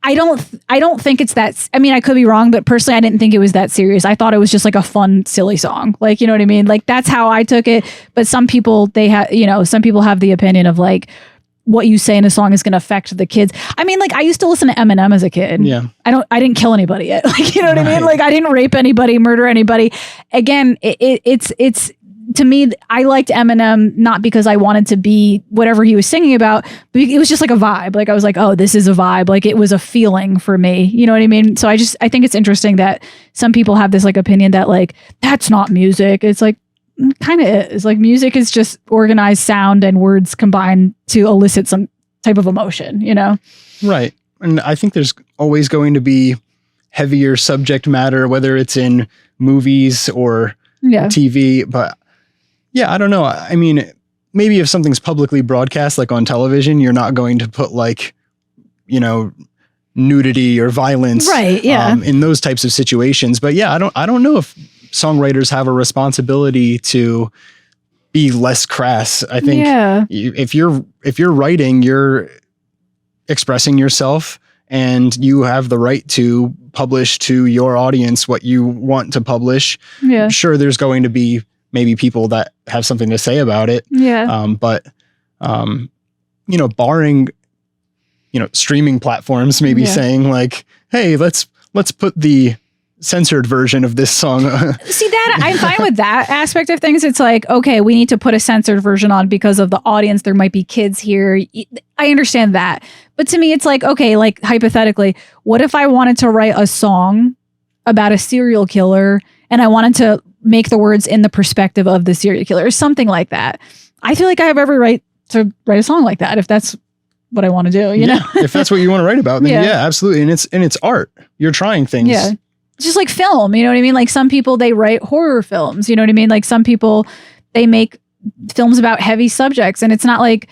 I don't think it's that, I mean, I could be wrong, but personally, I didn't think it was that serious. I thought it was just like a fun, silly song. Like, you know what I mean? Like that's how I took it. But some people, some people have the opinion of like, what you say in a song is going to affect the kids. I mean, like I used to listen to Eminem as a kid. Yeah. I didn't kill anybody yet. Like, you know what I mean? Like I didn't rape anybody, murder anybody. Again, it's, to me, I liked Eminem not because I wanted to be whatever he was singing about, but it was just like a vibe. Like I was like, oh, this is a vibe. Like it was a feeling for me. You know what I mean? So I think it's interesting that some people have this like opinion that like, that's not music. It's like, kind of is. Like music is just organized sound and words combined to elicit some type of emotion, you know? Right. And I think there's always going to be heavier subject matter, whether it's in movies or TV, but yeah, I don't know. I mean, maybe if something's publicly broadcast, like on television, you're not going to put like, nudity or violence, right? Yeah, in those types of situations. But yeah, I don't know if songwriters have a responsibility to be less crass. I think if you're writing, you're expressing yourself, and you have the right to publish to your audience what you want to publish. Yeah, sure, there's going to be maybe people that have something to say about it. Yeah. But barring, streaming platforms, maybe saying like, hey, let's put the censored version of this song. See that I'm fine with that aspect of things. It's like, okay, we need to put a censored version on because of the audience. There might be kids here. I understand that. But to me, it's like, okay, like hypothetically, what if I wanted to write a song about a serial killer and I wanted to make the words in the perspective of the serial killer or something like that? I feel like I have every right to write a song like that if that's what I want to do, you know? If that's what you want to write about, then yeah, absolutely. And it's art. You're trying things. Yeah. It's just like film, you know what I mean? Like some people, they write horror films, you know what I mean? Like some people, they make films about heavy subjects, and it's not like,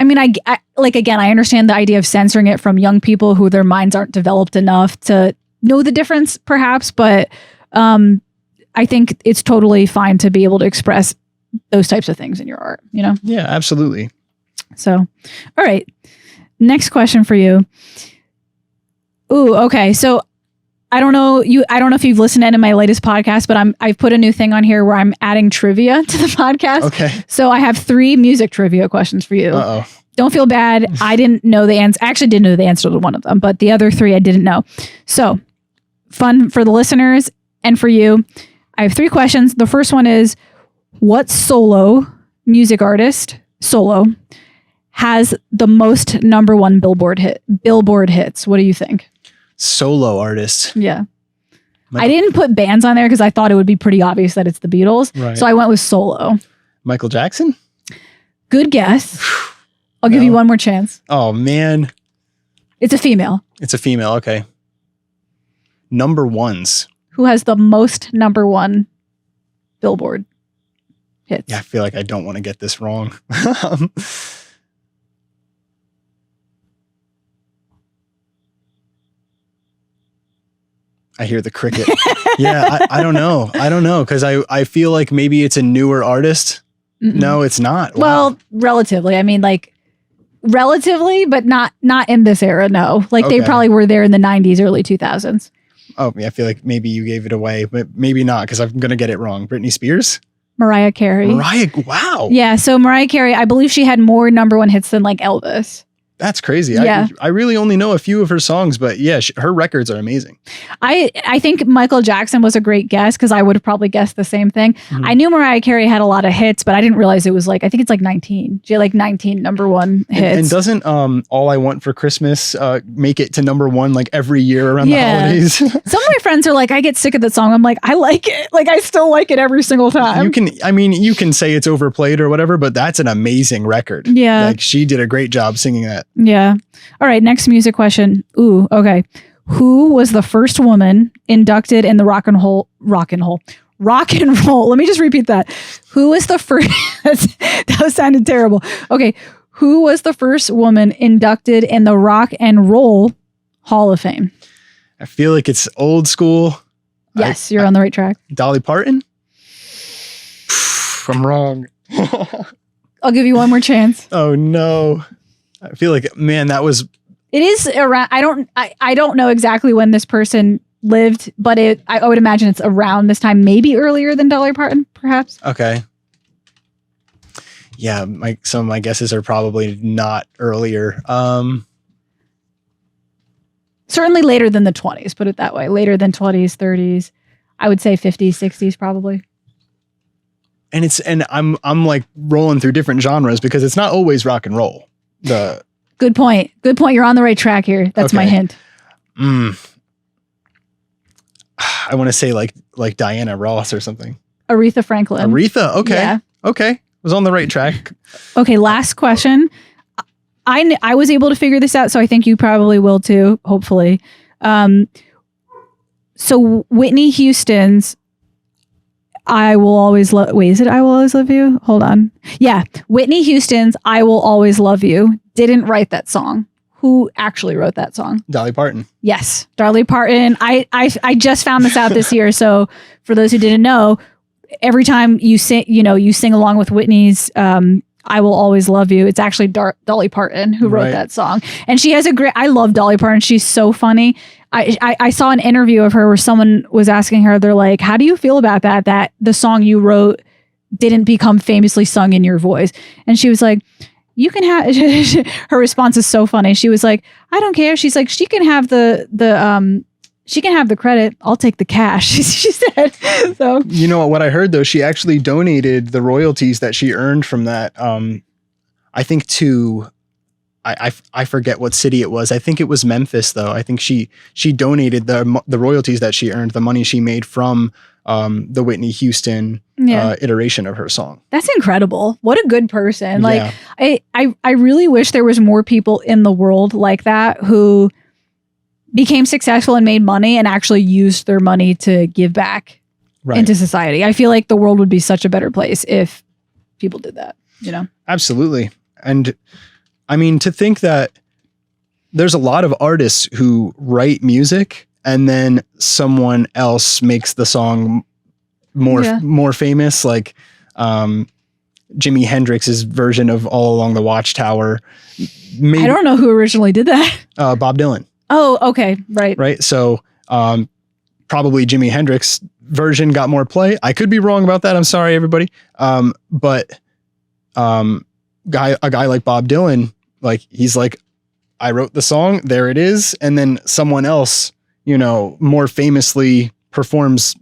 I mean, I like, again, I understand the idea of censoring it from young people who their minds aren't developed enough to know the difference, perhaps. But I think it's totally fine to be able to express those types of things in your art, you know? Yeah, absolutely. So, all right. Next question for you. Ooh, okay. So I don't know if you've listened to any of my latest podcast, but I've put a new thing on here where I'm adding trivia to the podcast. Okay. So I have 3 music trivia questions for you. Uh-oh. Don't feel bad. I didn't know the answer. I actually didn't know the answer to one of them, but the other 3 I didn't know. So fun for the listeners and for you. I have 3 questions. The first one is, what solo music artist has the most #1 Billboard hits? What do you think? Solo artist. Yeah. I didn't put bands on there because I thought it would be pretty obvious that it's the Beatles. Right. So I went with solo. Michael Jackson? Good guess. I'll give you one more chance. Oh, man. It's a female. It's a female. Okay. #1s. Who has the most #1 Billboard hits? Yeah, I feel like I don't want to get this wrong. I hear the cricket. Yeah, I don't know. Because I feel like maybe it's a newer artist. Mm-mm. No, it's not. Wow. Well, relatively. I mean, like, relatively, but not in this era, no. Like, they Okay. probably were there in the 90s, early 2000s. Oh, yeah, I feel like maybe you gave it away, but maybe not because I'm going to get it wrong. Britney Spears? Mariah Carey. Wow. Yeah, so Mariah Carey, I believe she had more #1 hits than, like, Elvis. That's crazy. Yeah. I really only know a few of her songs, but yeah, her records are amazing. I think Michael Jackson was a great guess because I would have probably guessed the same thing. Mhm. I knew Mariah Carey had a lot of hits, but I didn't realize it was like, I think it's like 19. She had like 19 #1 hits. And doesn't All I Want for Christmas make it to #1 like every year around Yeah. the holidays? Some of my friends are like, I get sick of that song. I'm like, I like it. Like, I still like it every single time. You can say it's overplayed or whatever, but that's an amazing record. Yeah. Like she did a great job singing that. Yeah. All right. Next music question. Ooh, okay. Who was the first woman inducted in the rock and roll? Let me just repeat that. Who was the first? That sounded terrible. Okay. Who was the first woman inducted in the Rock and Roll Hall of Fame? I feel like it's old school. Yes, you're on the right track. Dolly Parton? I'm wrong. I'll give you one more chance. Oh no. I feel like, man, that was... It is around. I don't know exactly when this person lived, but I would imagine it's around this time, maybe earlier than Dolly Parton, perhaps. Okay. Yeah, some of my guesses are probably not earlier. Certainly later than the 20s, put it that way. Later than 20s, 30s. I would say 50s, 60s probably. And I'm like rolling through different genres because it's not always rock and roll. Good point. You're on the right track here. That's my Okay. hint. I want to say like Diana Ross or something. Aretha Franklin. Aretha. Okay. Yeah. Okay. Was on the right track. Okay, last question. I was able to figure this out, so I think you probably will too, hopefully. So Whitney Houston's I Will Always Love... Wait, is it I Will Always Love You? Hold on. Yeah. Whitney Houston's I Will Always Love You didn't write that song. Who actually wrote that song? Dolly Parton. Yes. Dolly Parton. I just found this out this year. So for those who didn't know, every time you sing along with Whitney's I Will Always Love You, it's actually Dolly Parton who wrote that song. And she has I love Dolly Parton. She's so funny. I saw an interview of her where someone was asking her, they're like, how do you feel about that the song you wrote didn't become famously sung in your voice? And she was like, you can have, her response is so funny. She was like, I don't care. She's like, she can have she can have the credit. I'll take the cash. She said. So, you know what I heard though? She actually donated the royalties that she earned from that. I think to, I forget what city it was. I think it was Memphis though. I think she donated the royalties that she earned, the money she made from the Whitney Houston iteration of her song. That's incredible. What a good person. Yeah. Like I really wish there was more people in the world like that who became successful and made money and actually used their money to give back into society. I feel like the world would be such a better place if people did that, you know? Absolutely. And I mean, to think that there's a lot of artists who write music and then someone else makes the song more famous, like Jimi Hendrix's version of All Along the Watchtower. I don't know who originally did that. Bob Dylan. Oh, okay. Right. Right. So probably Jimi Hendrix version got more play. I could be wrong about that. I'm sorry, everybody. But a guy like Bob Dylan, like he's like, I wrote the song, there it is. And then someone else, you know, more famously performs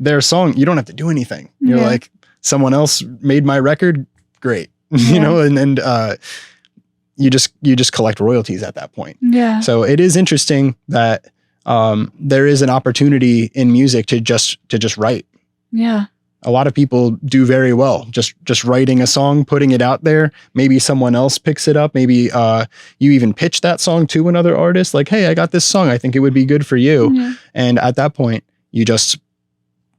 their song. You don't have to do anything. You're like, someone else made my record. Great. You know, and you just collect royalties at that point. Yeah. So it is interesting that there is an opportunity in music to just write. Yeah. A lot of people do very well just writing a song, putting it out there. Maybe someone else picks it up. Maybe you even pitch that song to another artist, like, hey, I got this song, I think it would be good for you. Yeah. And at that point, you just,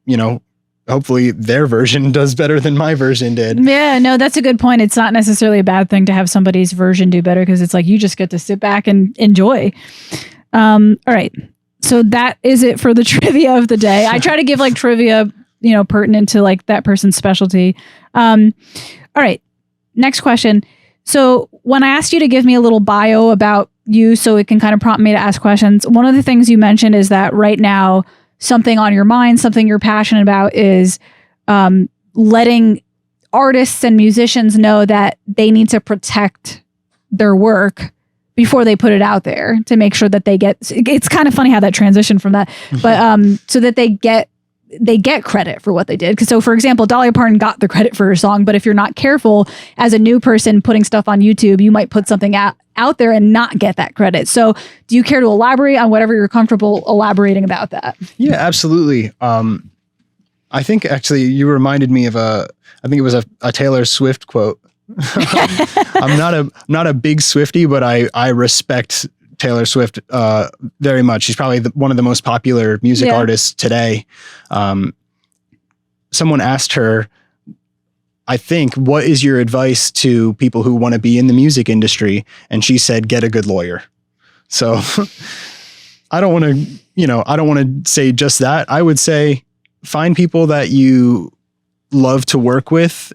you know, hopefully their version does better than my version did. Yeah, no, that's a good point. It's not necessarily a bad thing to have somebody's version do better, because it's like you just get to sit back and enjoy. All right. So that is it for the trivia of the day. I try to give like trivia, you know, pertinent to like that person's specialty. All right. Next question. So when I asked you to give me a little bio about you so it can kind of prompt me to ask questions, one of the things you mentioned is that right now, something on your mind, something you're passionate about is letting artists and musicians know that they need to protect their work before they put it out there, to make sure that they get, it's kind of funny how that transitioned from that, but so that they get credit for what they did. Because so, for example, Dolly Parton got the credit for her song, but if you're not careful as a new person putting stuff on YouTube, you might put something out there and not get that credit. So do you care to elaborate on whatever you're comfortable elaborating about that? Yeah, absolutely. I think actually you reminded me of I think it was a Taylor Swift quote. I'm not a big Swiftie, but I respect Taylor Swift very much. She's probably one of the most popular music artists today. Someone asked her, I think, what is your advice to people who want to be in the music industry? And she said, get a good lawyer. So I don't want to say just that. I would say find people that you love to work with.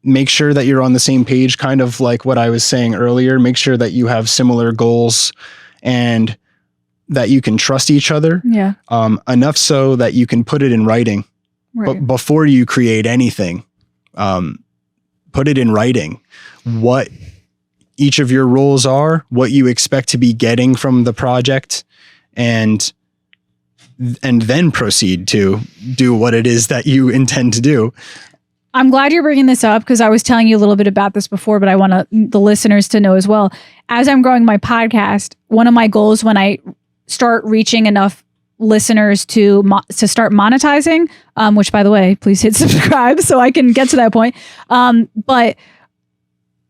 Make sure that you're on the same page, kind of like what I was saying earlier. Make sure that you have similar goals and that you can trust each other. Yeah. Enough so that you can put it in writing. Right. But before you create anything, put it in writing. What each of your roles are, what you expect to be getting from the project, and then proceed to do what it is that you intend to do. I'm glad you're bringing this up, because I was telling you a little bit about this before, but I want the listeners to know as well. As I'm growing my podcast, one of my goals when I start reaching enough listeners to start monetizing, which, by the way, please hit subscribe so I can get to that point. But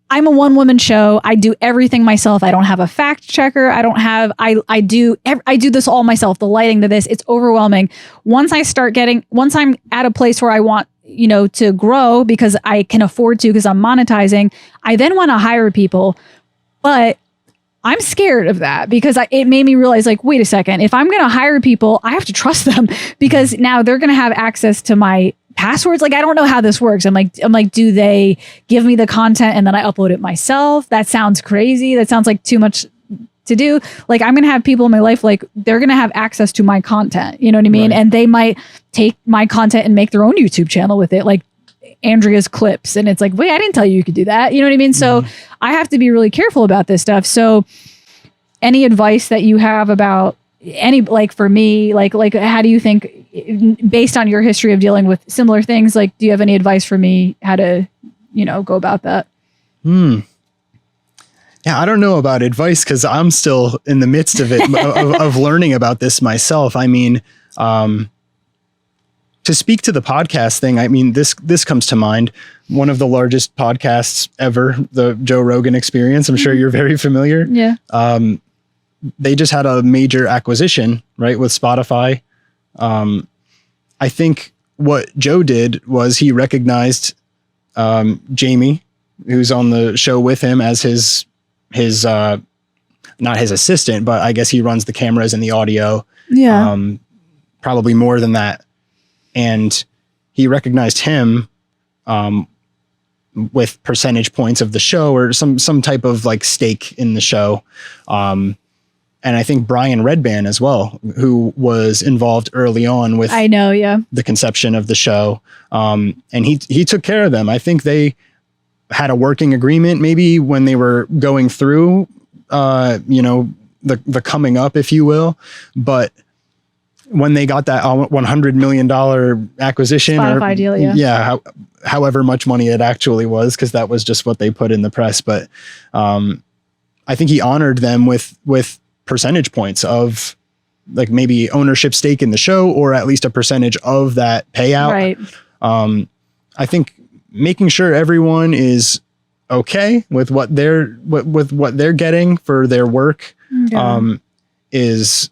I'm a one-woman show. I do everything myself. I don't have a fact checker. I do this all myself. The lighting to this, it's overwhelming. Once I'm at a place where I want, to grow, because I can afford to, because I'm monetizing, I then want to hire people. But I'm scared of that, because it made me realize, like, wait a second, if I'm going to hire people, I have to trust them, because now they're going to have access to my passwords. Like, I don't know how this works. I'm like, do they give me the content and then I upload it myself? That sounds crazy. That sounds like too much to do. Like, I'm going to have people in my life, like, they're going to have access to my content. You know what I mean? Right. And they might take my content and make their own YouTube channel with it, like Andrea's clips. And it's like, wait, I didn't tell you could do that. You know what I mean? So I have to be really careful about this stuff. So any advice that you have about for me, like, how do you think, based on your history of dealing with similar things, like, do you have any advice for me how to, go about that? Yeah, I don't know about advice, because I'm still in the midst of it, of learning about this myself. I mean, to speak to the podcast thing, I mean, this comes to mind. One of the largest podcasts ever, the Joe Rogan Experience. I'm sure you're very familiar. Yeah. They just had a major acquisition, right, with Spotify. I think what Joe did was he recognized Jamie who's on the show with him as his not his assistant, but I guess he runs the cameras and the audio. Yeah. Probably more than that. And he recognized him with percentage points of the show or some type of like stake in the show. And I think Brian Redband as well, who was involved early on with the conception of the show. And he took care of them. I think they had a working agreement maybe when they were going through, the coming up, if you will. But when they got that $100 million acquisition Spotify deal, however much money it actually was, because that was just what they put in the press. But I think he honored them with percentage points of like maybe ownership stake in the show, or at least a percentage of that payout. Right. I think making sure everyone is okay with what they're getting for their work is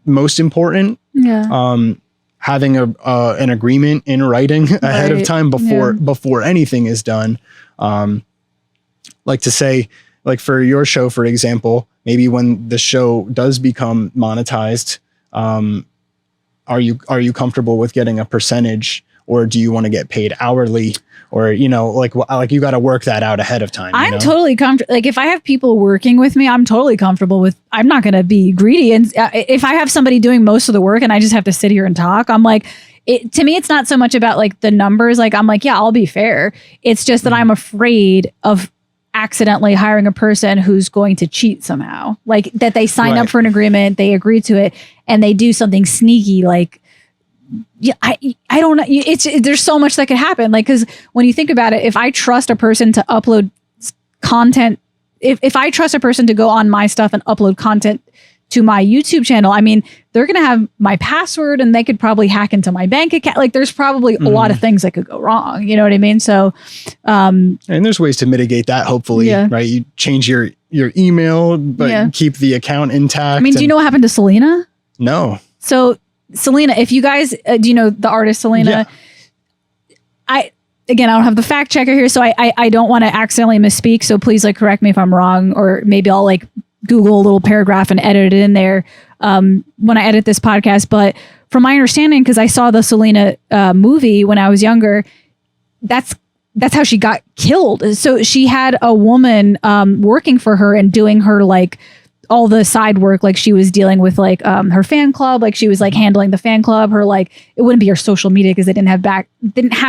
most important. Yeah. Having an agreement in writing ahead of time before anything is done. Like to say, like for your show, for example, maybe when the show does become monetized, are you comfortable with getting a percentage, or do you want to get paid hourly? Or, like you got to work that out ahead of time. I'm totally comfortable. Like if I have people working with me, I'm totally comfortable with, I'm not going to be greedy. And if I have somebody doing most of the work and I just have to sit here and talk, I'm like, to me, it's not so much about like the numbers. Like I'm like, yeah, I'll be fair. It's just that I'm afraid of accidentally hiring a person who's going to cheat somehow. Like that they sign up for an agreement, they agree to it, and they do something sneaky like, yeah, I don't know. There's so much that could happen. Like, because when you think about it, if I trust a person to upload content, if I trust a person to go on my stuff and upload content to my YouTube channel, I mean, they're going to have my password and they could probably hack into my bank account. Like there's probably a lot of things that could go wrong. You know what I mean? So, and there's ways to mitigate that. Hopefully, right? You change your email, but keep the account intact. I mean, do you know what happened to Selena? No. So Selena, if you guys, do you know the artist Selena? Yeah. I don't have the fact checker here, so I don't want to accidentally misspeak. So please like correct me if I'm wrong, or maybe I'll like Google a little paragraph and edit it in there when I edit this podcast. But from my understanding, because I saw the Selena movie when I was younger, that's how she got killed. So she had a woman working for her and doing her like all the side work. Like she was dealing with like her fan club, like she was like handling the fan club, her like, it wouldn't be her social media because they didn't have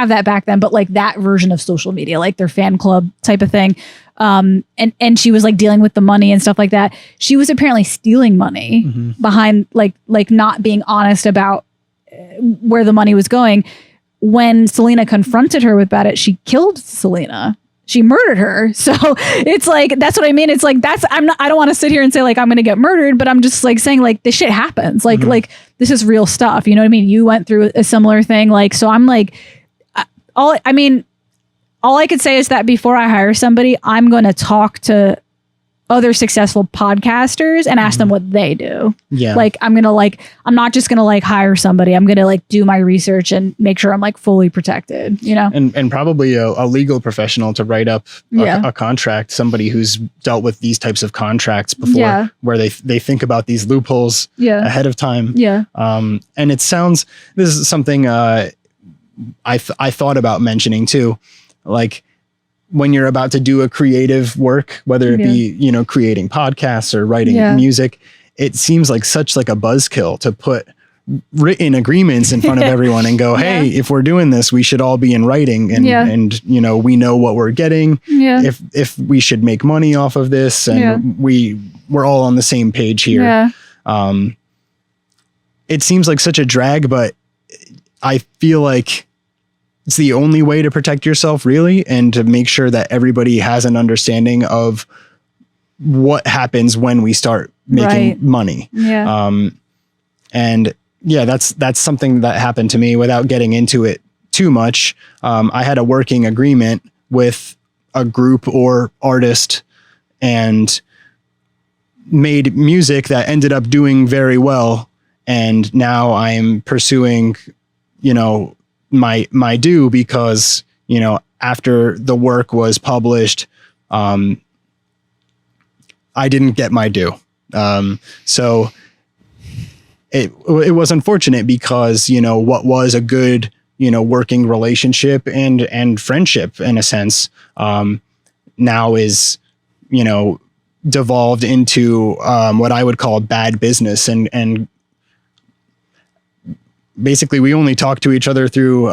that back then, but like that version of social media, like their fan club type of thing. And she was like dealing with the money and stuff like that. She was apparently stealing money behind like not being honest about where the money was going. When Selena confronted her about it, she killed Selena. She murdered her. So it's like, that's what I mean. It's like, I don't want to sit here and say like, I'm going to get murdered, but I'm just like saying like this shit happens. Like, like this is real stuff. You know what I mean? You went through a similar thing. Like, so I'm like, all I could say is that before I hire somebody, I'm going to talk to other successful podcasters and ask them what they do. Yeah. Like, I'm not just going to like hire somebody. I'm going to like do my research and make sure I'm like fully protected, you know? And probably a legal professional to write up a contract, somebody who's dealt with these types of contracts before, where they think about these loopholes ahead of time. Yeah. And it sounds, this is something I thought about mentioning too. Like when you're about to do a creative work, whether it be, creating podcasts or writing music, it seems like such like a buzzkill to put written agreements in front of everyone and go, hey, if we're doing this, we should all be in writing and we know what we're getting. Yeah. If we should make money off of this and we're all on the same page here. Yeah. It seems like such a drag, but I feel like it's the only way to protect yourself, really, and to make sure that everybody has an understanding of what happens when we start making money. Yeah. And yeah, that's something that happened to me without getting into it too much. I had a working agreement with a group or artist and made music that ended up doing very well. And now I'm pursuing, my due because, after the work was published, I didn't get my due. So it was unfortunate because, you know, what was a good, you know, working relationship and friendship in a sense, now is, you know, devolved into what I would call bad business, and basically we only talk to each other through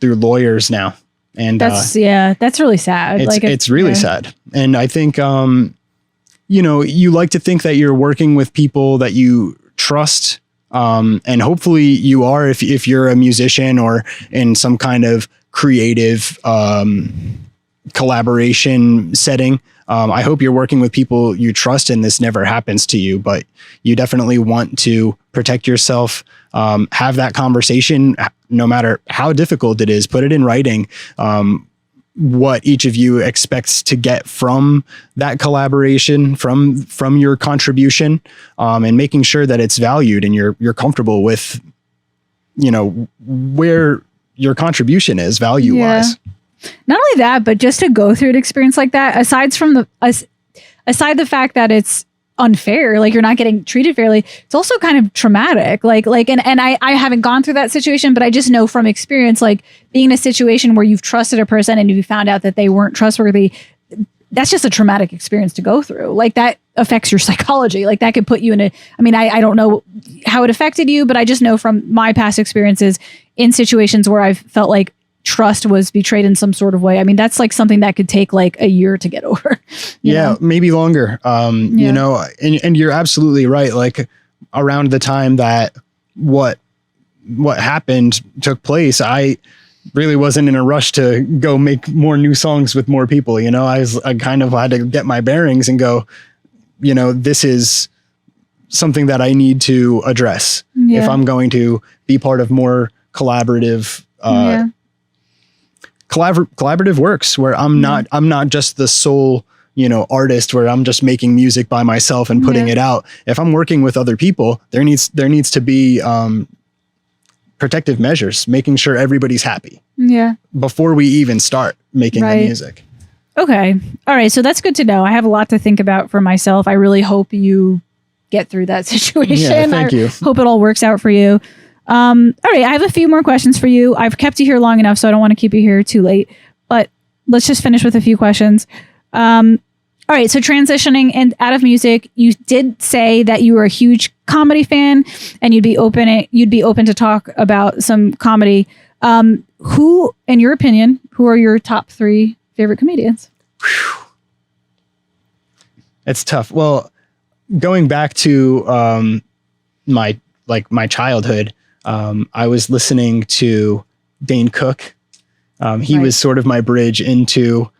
lawyers now, and that's really sad. It's really sad, and I think you know, you like to think that you're working with people that you trust, and hopefully you are if you're a musician or in some kind of creative collaboration setting. I hope you're working with people you trust and this never happens to you, but you definitely want to protect yourself, have that conversation, no matter how difficult it is, put it in writing, what each of you expects to get from that collaboration, from your contribution, and making sure that it's valued and you're comfortable with, you know, where your contribution is value wise. Not only that, but just to go through an experience like that, aside the fact that it's unfair, like you're not getting treated fairly, it's also kind of traumatic. And I haven't gone through that situation, but I just know from experience, like being in a situation where you've trusted a person and you found out that they weren't trustworthy, that's just a traumatic experience to go through. Like that affects your psychology. Like that could put you in I don't know how it affected you, but I just know from my past experiences in situations where I've felt like trust was betrayed in some sort of way. I mean, that's like something that could take like a year to get over. You know? Maybe longer. You know, and you're absolutely right. Like around the time that what happened took place, I really wasn't in a rush to go make more new songs with more people. You know, I kind of had to get my bearings and go, you know, this is something that I need to address if I'm going to be part of more collaborative, collaborative works where I'm not just the sole, you know, artist where I'm just making music by myself and putting it out. If I'm working with other people, there needs to be protective measures, making sure everybody's happy before we even start making the music. Okay. All right. So that's good to know. I have a lot to think about for myself. I really hope you get through that situation. Yeah, thank you. Hope it all works out for you. All right, I have a few more questions for you. I've kept you here long enough, so I don't want to keep you here too late, but let's just finish with a few questions. All right, so transitioning and out of music, you did say that you were a huge comedy fan and you'd be open to talk about some comedy. Who, in your opinion, who are your top 3 favorite comedians? It's tough. Well, going back to my childhood, I was listening to Dane Cook. He was sort of my bridge into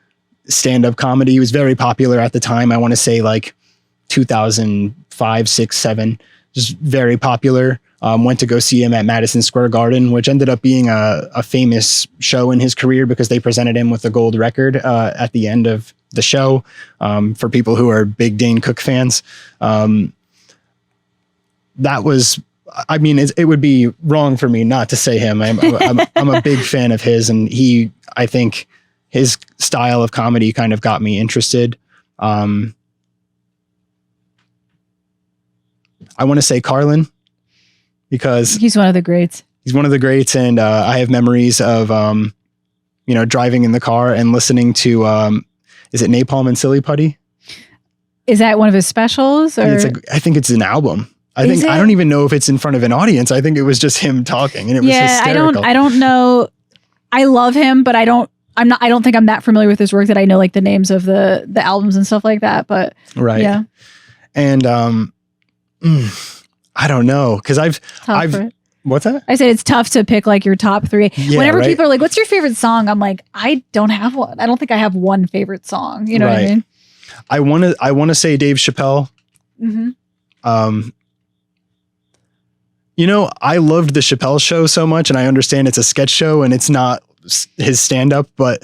stand-up comedy. He was very popular at the time. I want to say like 2005, 6, 7, just very popular. Went to go see him at Madison Square Garden, which ended up being a famous show in his career because they presented him with a gold record at the end of the show. For people who are big Dane Cook fans, that was, I mean, it would be wrong for me not to say him. I'm a big fan of his, and I think his style of comedy kind of got me interested. I want to say Carlin because he's one of the greats. And I have memories of driving in the car and listening to is it Napalm and Silly Putty? Is that one of his specials? Or? I think it's an album. I don't even know if it's in front of an audience. I think it was just him talking, and it was hysterical. I don't know. I love him, but I don't think I'm that familiar with his work that I know like the names of the albums and stuff like that. But yeah. And I don't know because I've what's that? I said it's tough to pick like your top 3. Yeah, whenever people are like, "What's your favorite song?" I'm like, I don't have one. I don't think I have one favorite song. You know what I mean? I want to say Dave Chappelle. Mm-hmm. I loved the Chappelle Show so much, and I understand it's a sketch show and it's not his stand-up, but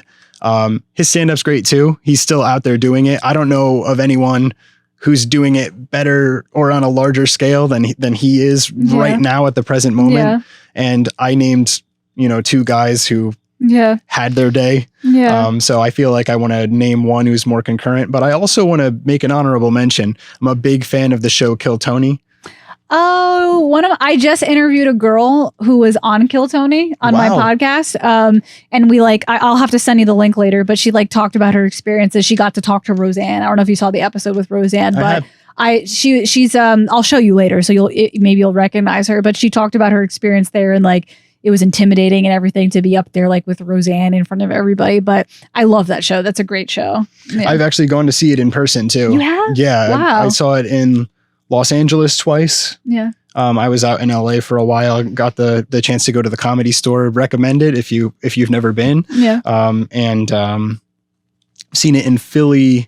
his stand-up's great too. He's still out there doing it. I don't know of anyone who's doing it better or on a larger scale than he is right now at the present moment. Yeah. And I named, 2 guys who had their day. So I feel like I want to name one who's more concurrent, but I also want to make an honorable mention. I'm a big fan of the show Kill Tony. Oh, I just interviewed a girl who was on Kill Tony on my podcast. And we I'll have to send you the link later, but she talked about her experiences. She got to talk to Roseanne. I don't know if you saw the episode with Roseanne, but she's I'll show you later. So maybe you'll recognize her, but she talked about her experience there and it was intimidating and everything to be up there with Roseanne in front of everybody. But I love that show. That's a great show. Yeah. I've actually gone to see it in person too. You have? Yeah. Wow. I saw it in Los Angeles twice. Yeah. I was out in LA for a while, got the chance to go to the Comedy Store. Recommend it if you've never been. Yeah. And seen it in Philly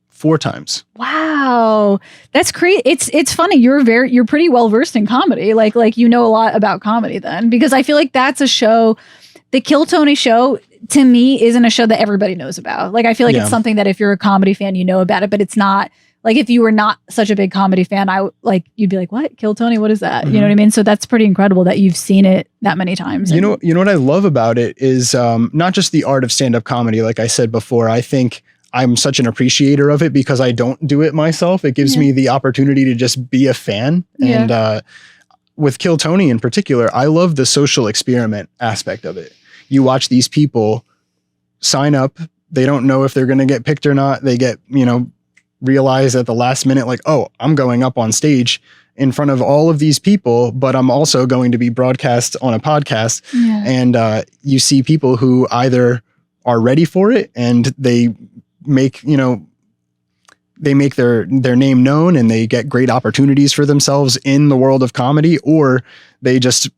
4 times. Wow. That's crazy. It's funny. You're pretty well versed in comedy. Like a lot about comedy then, because I feel like that's a show, the Kill Tony show to me isn't a show that everybody knows about. I feel like it's something that if you're a comedy fan, you know about it, but it's not if you were not such a big comedy fan, you'd be like, what? Kill Tony? What is that? Mm-hmm. You know what I mean? So that's pretty incredible that you've seen it that many times. You know what I love about it is not just the art of stand-up comedy. Like I said before, I think I'm such an appreciator of it because I don't do it myself. It gives me the opportunity to just be a fan. Yeah. And with Kill Tony in particular, I love the social experiment aspect of it. You watch these people sign up. They don't know if they're going to get picked or not. They get, realize at the last minute, oh, I'm going up on stage in front of all of these people, but I'm also going to be broadcast on a podcast. Yeah. And you see people who either are ready for it and they make, they make their name known and they get great opportunities for themselves in the world of comedy, or they just,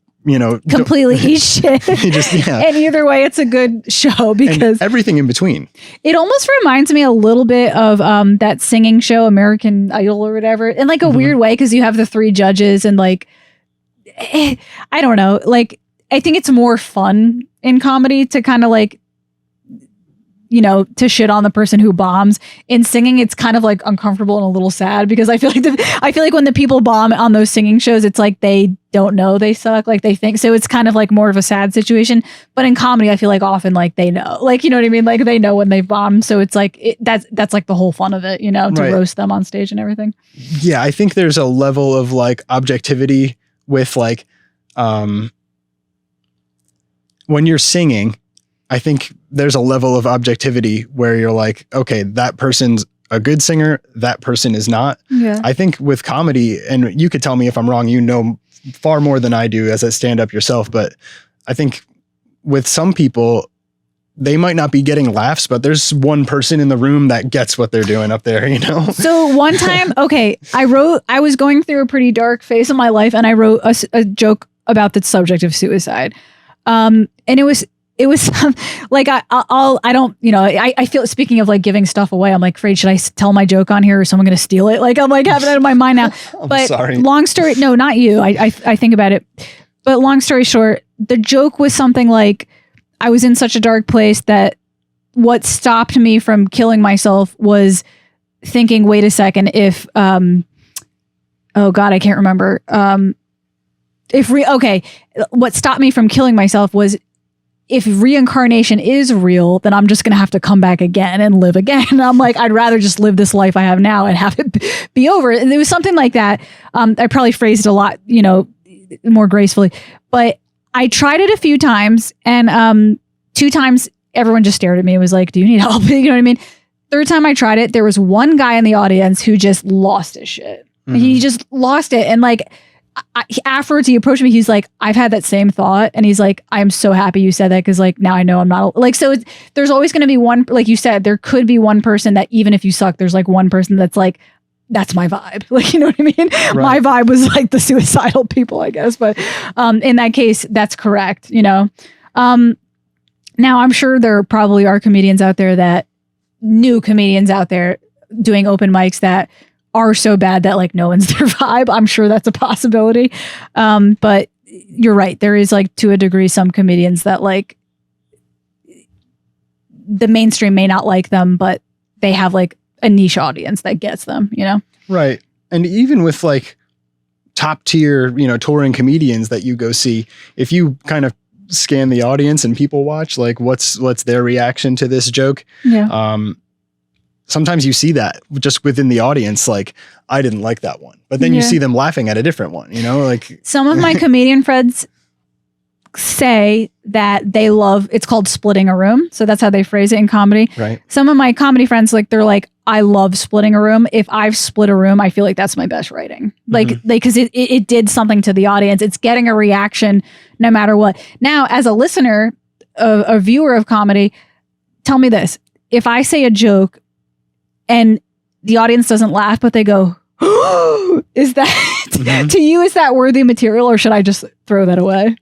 completely eat shit. And either way, it's a good show because and everything in between. It almost reminds me a little bit of that singing show, American Idol or whatever, in a weird way, because you have the 3 judges and I don't know. I think it's more fun in comedy to kind of to shit on the person who bombs. In singing, it's kind of uncomfortable and a little sad because I feel like when the people bomb on those singing shows, it's they don't know they suck, they think so. It's kind of more of a sad situation. But in comedy, I feel often they know, you know what I mean? They know when they've bombed. So it's that's the whole fun of it, to roast them on stage and everything. Yeah, I think there's a level of objectivity with when you're singing. I think there's a level of objectivity where you're okay, that person's a good singer, that person is not. Yeah. I think with comedy, and you could tell me if I'm wrong, far more than I do as a stand-up yourself, but I think with some people, they might not be getting laughs, but there's one person in the room that gets what they're doing up there, So one time, I was going through a pretty dark phase of my life and I wrote a joke about the subject of suicide. And it was I feel, speaking of giving stuff away, I'm afraid, should I tell my joke on here or someone going to steal it? I'm having it in my mind now. But sorry. Long story, no, not you. I think about it. But long story short, the joke was something I was in such a dark place that what stopped me from killing myself was thinking, wait a second, if, oh God, I can't remember. What stopped me from killing myself was, if reincarnation is real, then I'm just going to have to come back again and live again. And I'm I'd rather just live this life I have now and have it be over. And it was something like that. I probably phrased it a lot, more gracefully, but I tried it a few times and 2 times everyone just stared at me and was do you need help? You know what I mean? 3rd time I tried it, there was one guy in the audience who just lost his shit. Mm-hmm. He just lost it. And afterwards he approached me, he's I've had that same thought, and he's I'm so happy you said that, because now I know I'm not so there's always going to be one, you said, there could be one person that even if you suck, there's one person that's that's my vibe, you know what I mean? Right. My vibe was the suicidal people, I guess, but in that case that's correct. Now I'm sure there probably are new comedians out there doing open mics that are so bad that no one's their vibe. I'm sure that's a possibility. But you're right. There is to a degree some comedians that the mainstream may not like them, but they have a niche audience that gets them, Right. And even with top tier, touring comedians that you go see, if you kind of scan the audience and people watch, like what's their reaction to this joke. Yeah. Sometimes you see that just within the audience, like, I didn't like that one, but then you see them laughing at a different one, you know, like some of my comedian friends say that they love, it's called splitting a room. So that's how they phrase it in comedy. Right. Some of my comedy friends, like, they're like, I love splitting a room. If I've split a room, I feel like that's my best writing. Like, because it did something to the audience. It's getting a reaction no matter what. Now, as a listener, a viewer of comedy, tell me this. If I say a joke and the audience doesn't laugh, but they go, oh, is that, to you, is that worthy material, or should I just throw that away?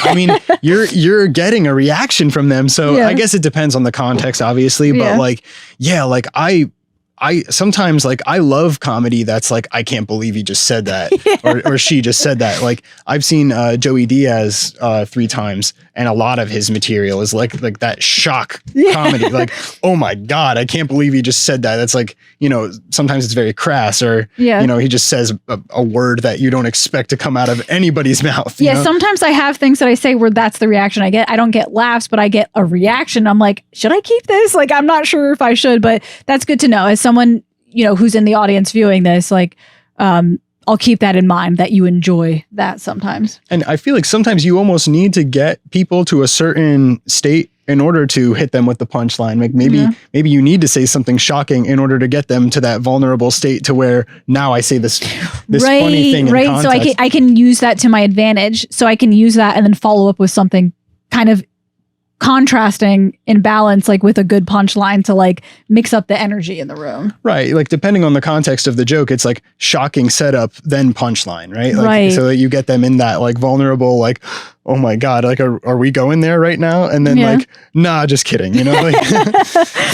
I mean, you're getting a reaction from them. So I guess it depends on the context, obviously. But like I sometimes, like, I love comedy that's like, I can't believe he just said that or she just said that. Like, I've seen Joey Diaz 3 times, and a lot of his material is like that shock comedy. Like, oh my God, I can't believe he just said that. That's like, you know, sometimes it's very crass, or, you know, he just says a word that you don't expect to come out of anybody's mouth. You know? Sometimes I have things that I say where that's the reaction I get. I don't get laughs, but I get a reaction. I'm like, should I keep this? Like, I'm not sure if I should, but that's good to know. As someone, you know, who's in the audience viewing this, like, I'll keep that in mind, that you enjoy that sometimes. And I feel like sometimes you almost need to get people to a certain state in order to hit them with the punchline. Like, maybe you need to say something shocking in order to get them to that vulnerable state to where now I say this funny thing in context. So I can use that to my advantage. So I can use that and then follow up with something kind of contrasting in balance, like with a good punchline to like mix up the energy in the room. Right. Like, depending on the context of the joke, it's like shocking setup, then punchline, right? Like, so that you get them in that like vulnerable, like, oh my God, like, are we going there right now? And then like, nah, just kidding. You know, like,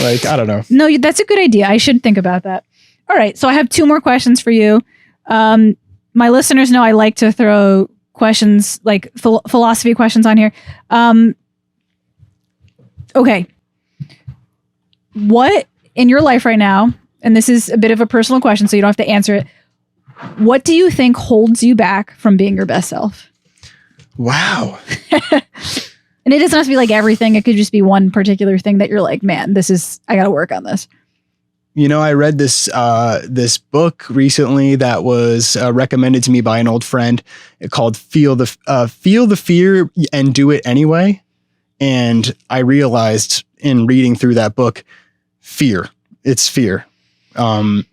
like, I don't know. No, that's a good idea. I should think about that. All right. So I have 2 more questions for you. My listeners know I like to throw questions, like philosophy questions on here. Okay. What in your life right now, and this is a bit of a personal question, so you don't have to answer it. What do you think holds you back from being your best self? Wow. And it doesn't have to be like everything. It could just be one particular thing that you're like, man, I got to work on this. You know, I read this book recently that was recommended to me by an old friend called Feel the Fear and Do It Anyway. And I realized in reading through that book, it's fear. And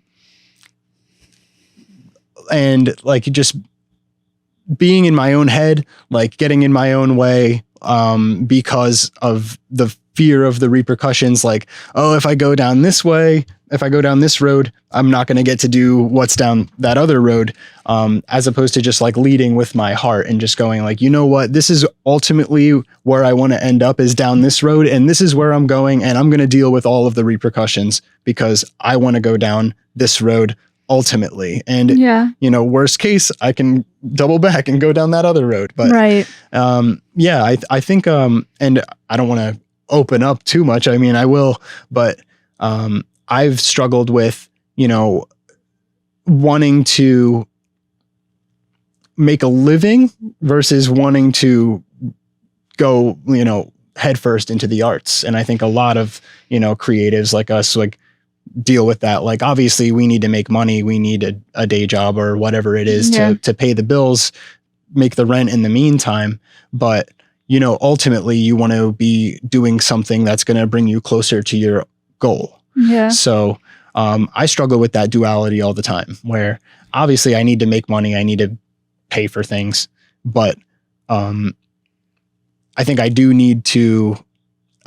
like, just being in my own head, like getting in my own way, because of the fear of the repercussions. Like, oh, if I go down this way, if I go down this road, I'm not going to get to do what's down that other road. As opposed to just like leading with my heart and just going like, you know what, this is ultimately where I want to end up, is down this road. And this is where I'm going. And I'm going to deal with all of the repercussions because I want to go down this road ultimately. And, you know, worst case, I can double back and go down that other road. But I think, and I don't want to open up too much. I mean, I will, but I've struggled with, you know, wanting to make a living versus wanting to go, you know, headfirst into the arts. And I think a lot of, you know, creatives like us, like, deal with that. Like, obviously we need to make money. We need a day job or whatever it is to pay the bills, make the rent in the meantime. But, you know, ultimately you want to be doing something that's going to bring you closer to your goal. Yeah. So I struggle with that duality all the time, where obviously I need to make money. I need to pay for things, but I think I do need to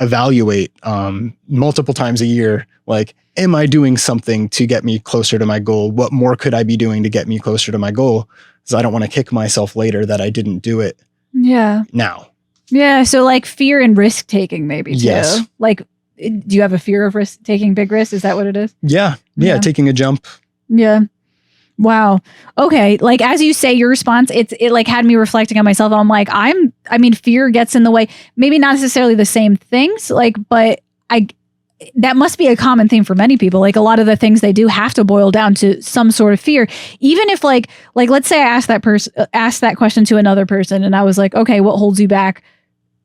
evaluate multiple times a year, like, am I doing something to get me closer to my goal? What more could I be doing to get me closer to my goal? Because I don't want to kick myself later that I didn't do it now. Yeah. So like fear and risk taking maybe too. Yes. Like, do you have a fear of risk taking big risks? Is that what it is? Yeah. Taking a jump. Yeah. Wow. Okay. Like, as you say, your response, it like had me reflecting on myself. I'm like, I mean, fear gets in the way, maybe not necessarily the same things, like, but that must be a common theme for many people. Like, a lot of the things they do have to boil down to some sort of fear. Even if like, let's say I asked that question to another person and I was like, okay, what holds you back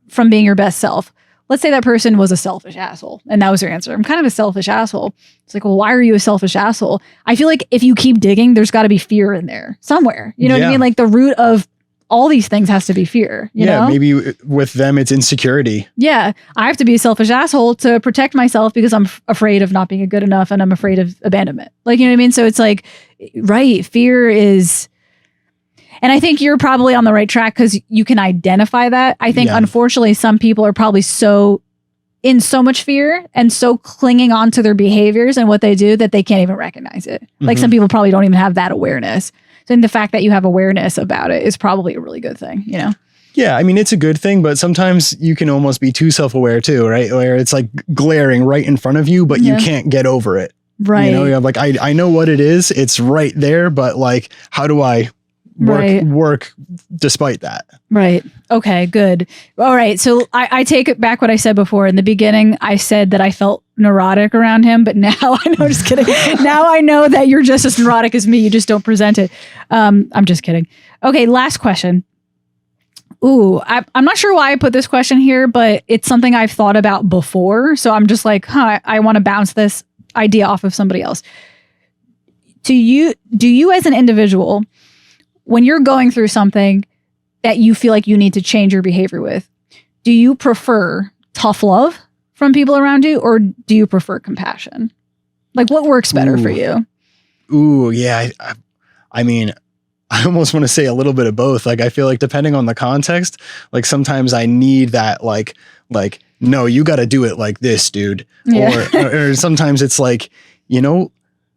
from being your best self. Let's say that person was a selfish asshole and that was their answer. I'm kind of a selfish asshole. It's like, well, why are you a selfish asshole? I feel like if you keep digging, there's got to be fear in there somewhere. You know what I mean? Like the root of all these things has to be fear. You know? Maybe with them, it's insecurity. Yeah. I have to be a selfish asshole to protect myself because I'm afraid of not being good enough and I'm afraid of abandonment. Like, you know what I mean? So it's like, right. Fear is... And I think you're probably on the right track because you can identify that. I think, unfortunately, some people are probably so in so much fear and so clinging on to their behaviors and what they do that they can't even recognize it. Like some people probably don't even have that awareness. So the fact that you have awareness about it is probably a really good thing, you know? Yeah, I mean, it's a good thing, but sometimes you can almost be too self-aware too, right? Where it's like glaring right in front of you, but you can't get over it. Right. You know, you're like, I know what it is. It's right there, but like, how do I work despite that? Right. Okay, good. All right. So I take it back what I said before. In the beginning, I said that I felt neurotic around him, but now I know, just kidding. Now I know that you're just as neurotic as me. You just don't present it. I'm just kidding. Okay, last question. Ooh, I'm not sure why I put this question here, but it's something I've thought about before. So I'm just like, I want to bounce this idea off of somebody else. Do you as an individual, when you're going through something that you feel like you need to change your behavior with, do you prefer tough love from people around you or do you prefer compassion? Like what works better for you? Ooh, yeah. I mean, I almost want to say a little bit of both. Like, I feel like depending on the context, like sometimes I need that, like, no, you got to do it like this, dude. Yeah. Or sometimes it's like, you know,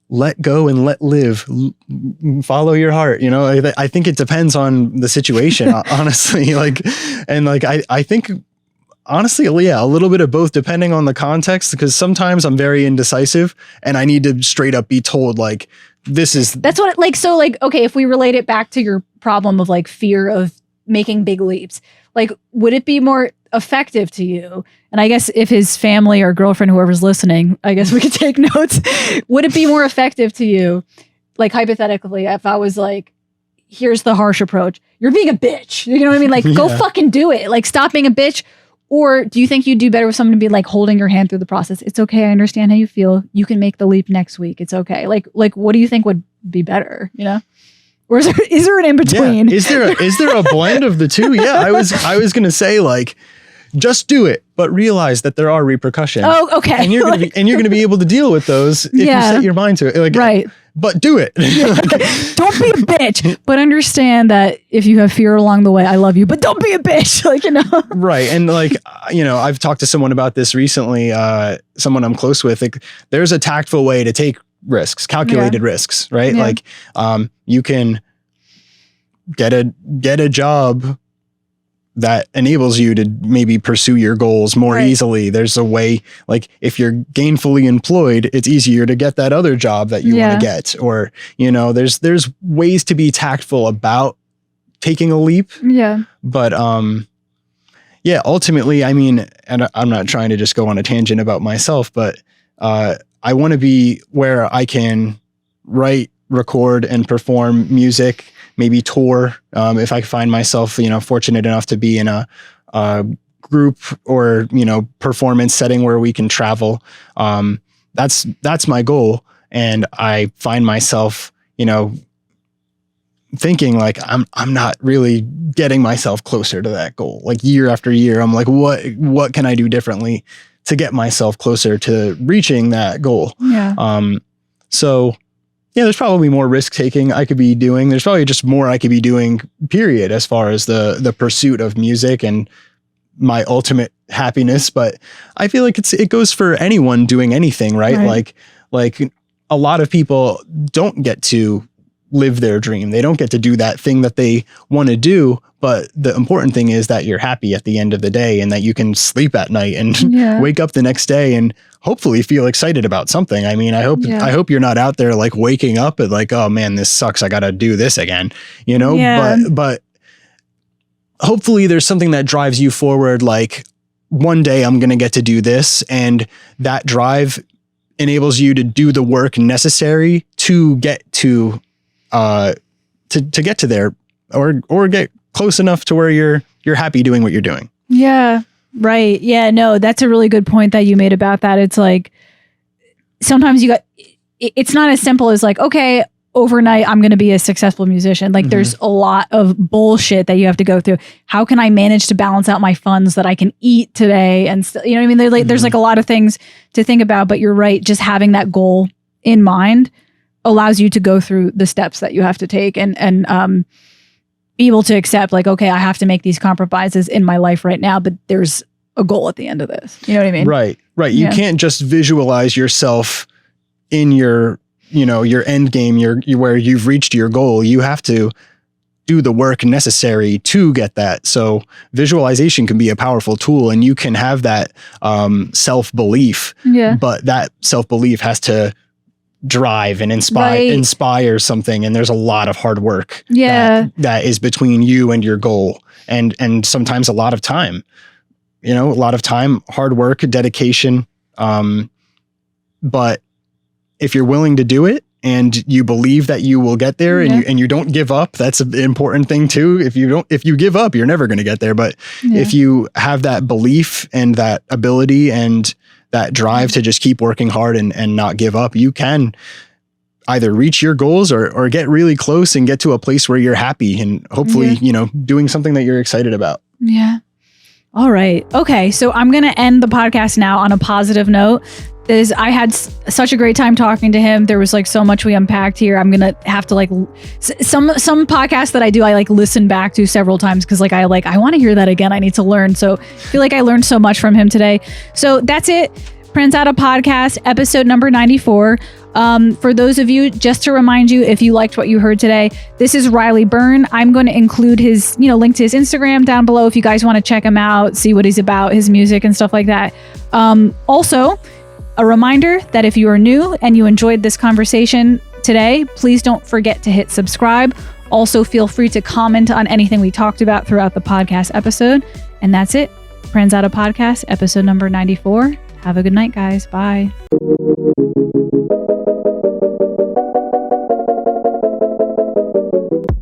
let go and let live, follow your heart. You know, I think it depends on the situation, honestly. Like, and like, I think honestly, yeah, a little bit of both depending on the context, because sometimes I'm very indecisive and I need to straight up be told like, that's what okay, if we relate it back to your problem of like fear of making big leaps, like, would it be more effective to you? And I guess if his family or girlfriend, whoever's listening, I guess we could take notes. Would it be more effective to you, like hypothetically, if I was like, here's the harsh approach, you're being a bitch, you know what I mean? Like, go fucking do it. Like, stop being a bitch. Or do you think you'd do better with someone to be like holding your hand through the process? It's okay. I understand how you feel. You can make the leap next week. It's okay. Like, what do you think would be better? You know? Or is there an in between? Yeah. Is there a blend of the two? Yeah, I was gonna say like, just do it, but realize that there are repercussions. Oh, okay. And you're gonna be able to deal with those if you set your mind to it. Like, right. But do it. Don't be a bitch. But understand that if you have fear along the way, I love you. But don't be a bitch. Like, you know. Right. And like, you know, I've talked to someone about this recently. Someone I'm close with. Like, there's a tactful way to take risks, calculated risks, right? Yeah. Like, you can get a job that enables you to maybe pursue your goals more easily. There's a way, like if you're gainfully employed, it's easier to get that other job that you want to get. Or, you know, there's ways to be tactful about taking a leap. Yeah. But, yeah, ultimately, I mean, and I'm not trying to just go on a tangent about myself, but, I want to be where I can write, record, and perform music, maybe tour. If I find myself, you know, fortunate enough to be in a group or, you know, performance setting where we can travel. That's my goal. And I find myself, you know, thinking like I'm not really getting myself closer to that goal. Like year after year, I'm like, what can I do differently to get myself closer to reaching that goal? Yeah. So yeah, there's probably more risk taking I could be doing. There's probably just more I could be doing, period, as far as the pursuit of music and my ultimate happiness. But I feel like it goes for anyone doing anything, right? Like a lot of people don't get to live their dream. They don't get to do that thing that they want to do. But the important thing is that you're happy at the end of the day and that you can sleep at night and wake up the next day and hopefully feel excited about something. I mean, I hope you're not out there like waking up and like, oh man, this sucks, I got to do this again, you know? Yeah. But hopefully there's something that drives you forward. Like one day I'm going to get to do this, and that drive enables you to do the work necessary to get to get to there or get close enough to where you're happy doing what you're doing. Yeah. Right. Yeah. No, that's a really good point that you made about that. It's like sometimes it's not as simple as like, okay, overnight I'm going to be a successful musician. Like there's a lot of bullshit that you have to go through. How can I manage to balance out my funds that I can eat today? And you know what I mean? There's like a lot of things to think about, but you're right. Just having that goal in mind allows you to go through the steps that you have to take and be able to accept like, okay, I have to make these compromises in my life right now, but there's a goal at the end of this. You know what I mean? Right. You can't just visualize yourself in your end game, where you've reached your goal. You have to do the work necessary to get that. So visualization can be a powerful tool, and you can have that self-belief, but that self-belief has to drive and inspire something. And there's a lot of hard work that is between you and your goal. And sometimes a lot of time, hard work, dedication. But if you're willing to do it and you believe that you will get there and you don't give up, that's an important thing too. If you give up, you're never going to get there. But if you have that belief and that ability and that drive to just keep working hard and not give up, you can either reach your goals or get really close and get to a place where you're happy and hopefully, doing something that you're excited about. Yeah. All right. Okay. So I'm going to end the podcast now on a positive note. I had such a great time talking to him. There was like so much we unpacked here. I'm going to have to like some podcasts that I do, I like listen back to several times because I want to hear that again. I need to learn. So I feel like I learned so much from him today. So that's it. Pranzata Podcast, episode number 94. For those of you, just to remind you, if you liked what you heard today, this is Riley Byrne. I'm going to include his, link to his Instagram down below if you guys want to check him out, see what he's about, his music and stuff like that. Also, a reminder that if you are new and you enjoyed this conversation today, please don't forget to hit subscribe. Also, feel free to comment on anything we talked about throughout the podcast episode. And that's it. Pranzata Podcast, episode number 94. Have a good night, guys. Bye.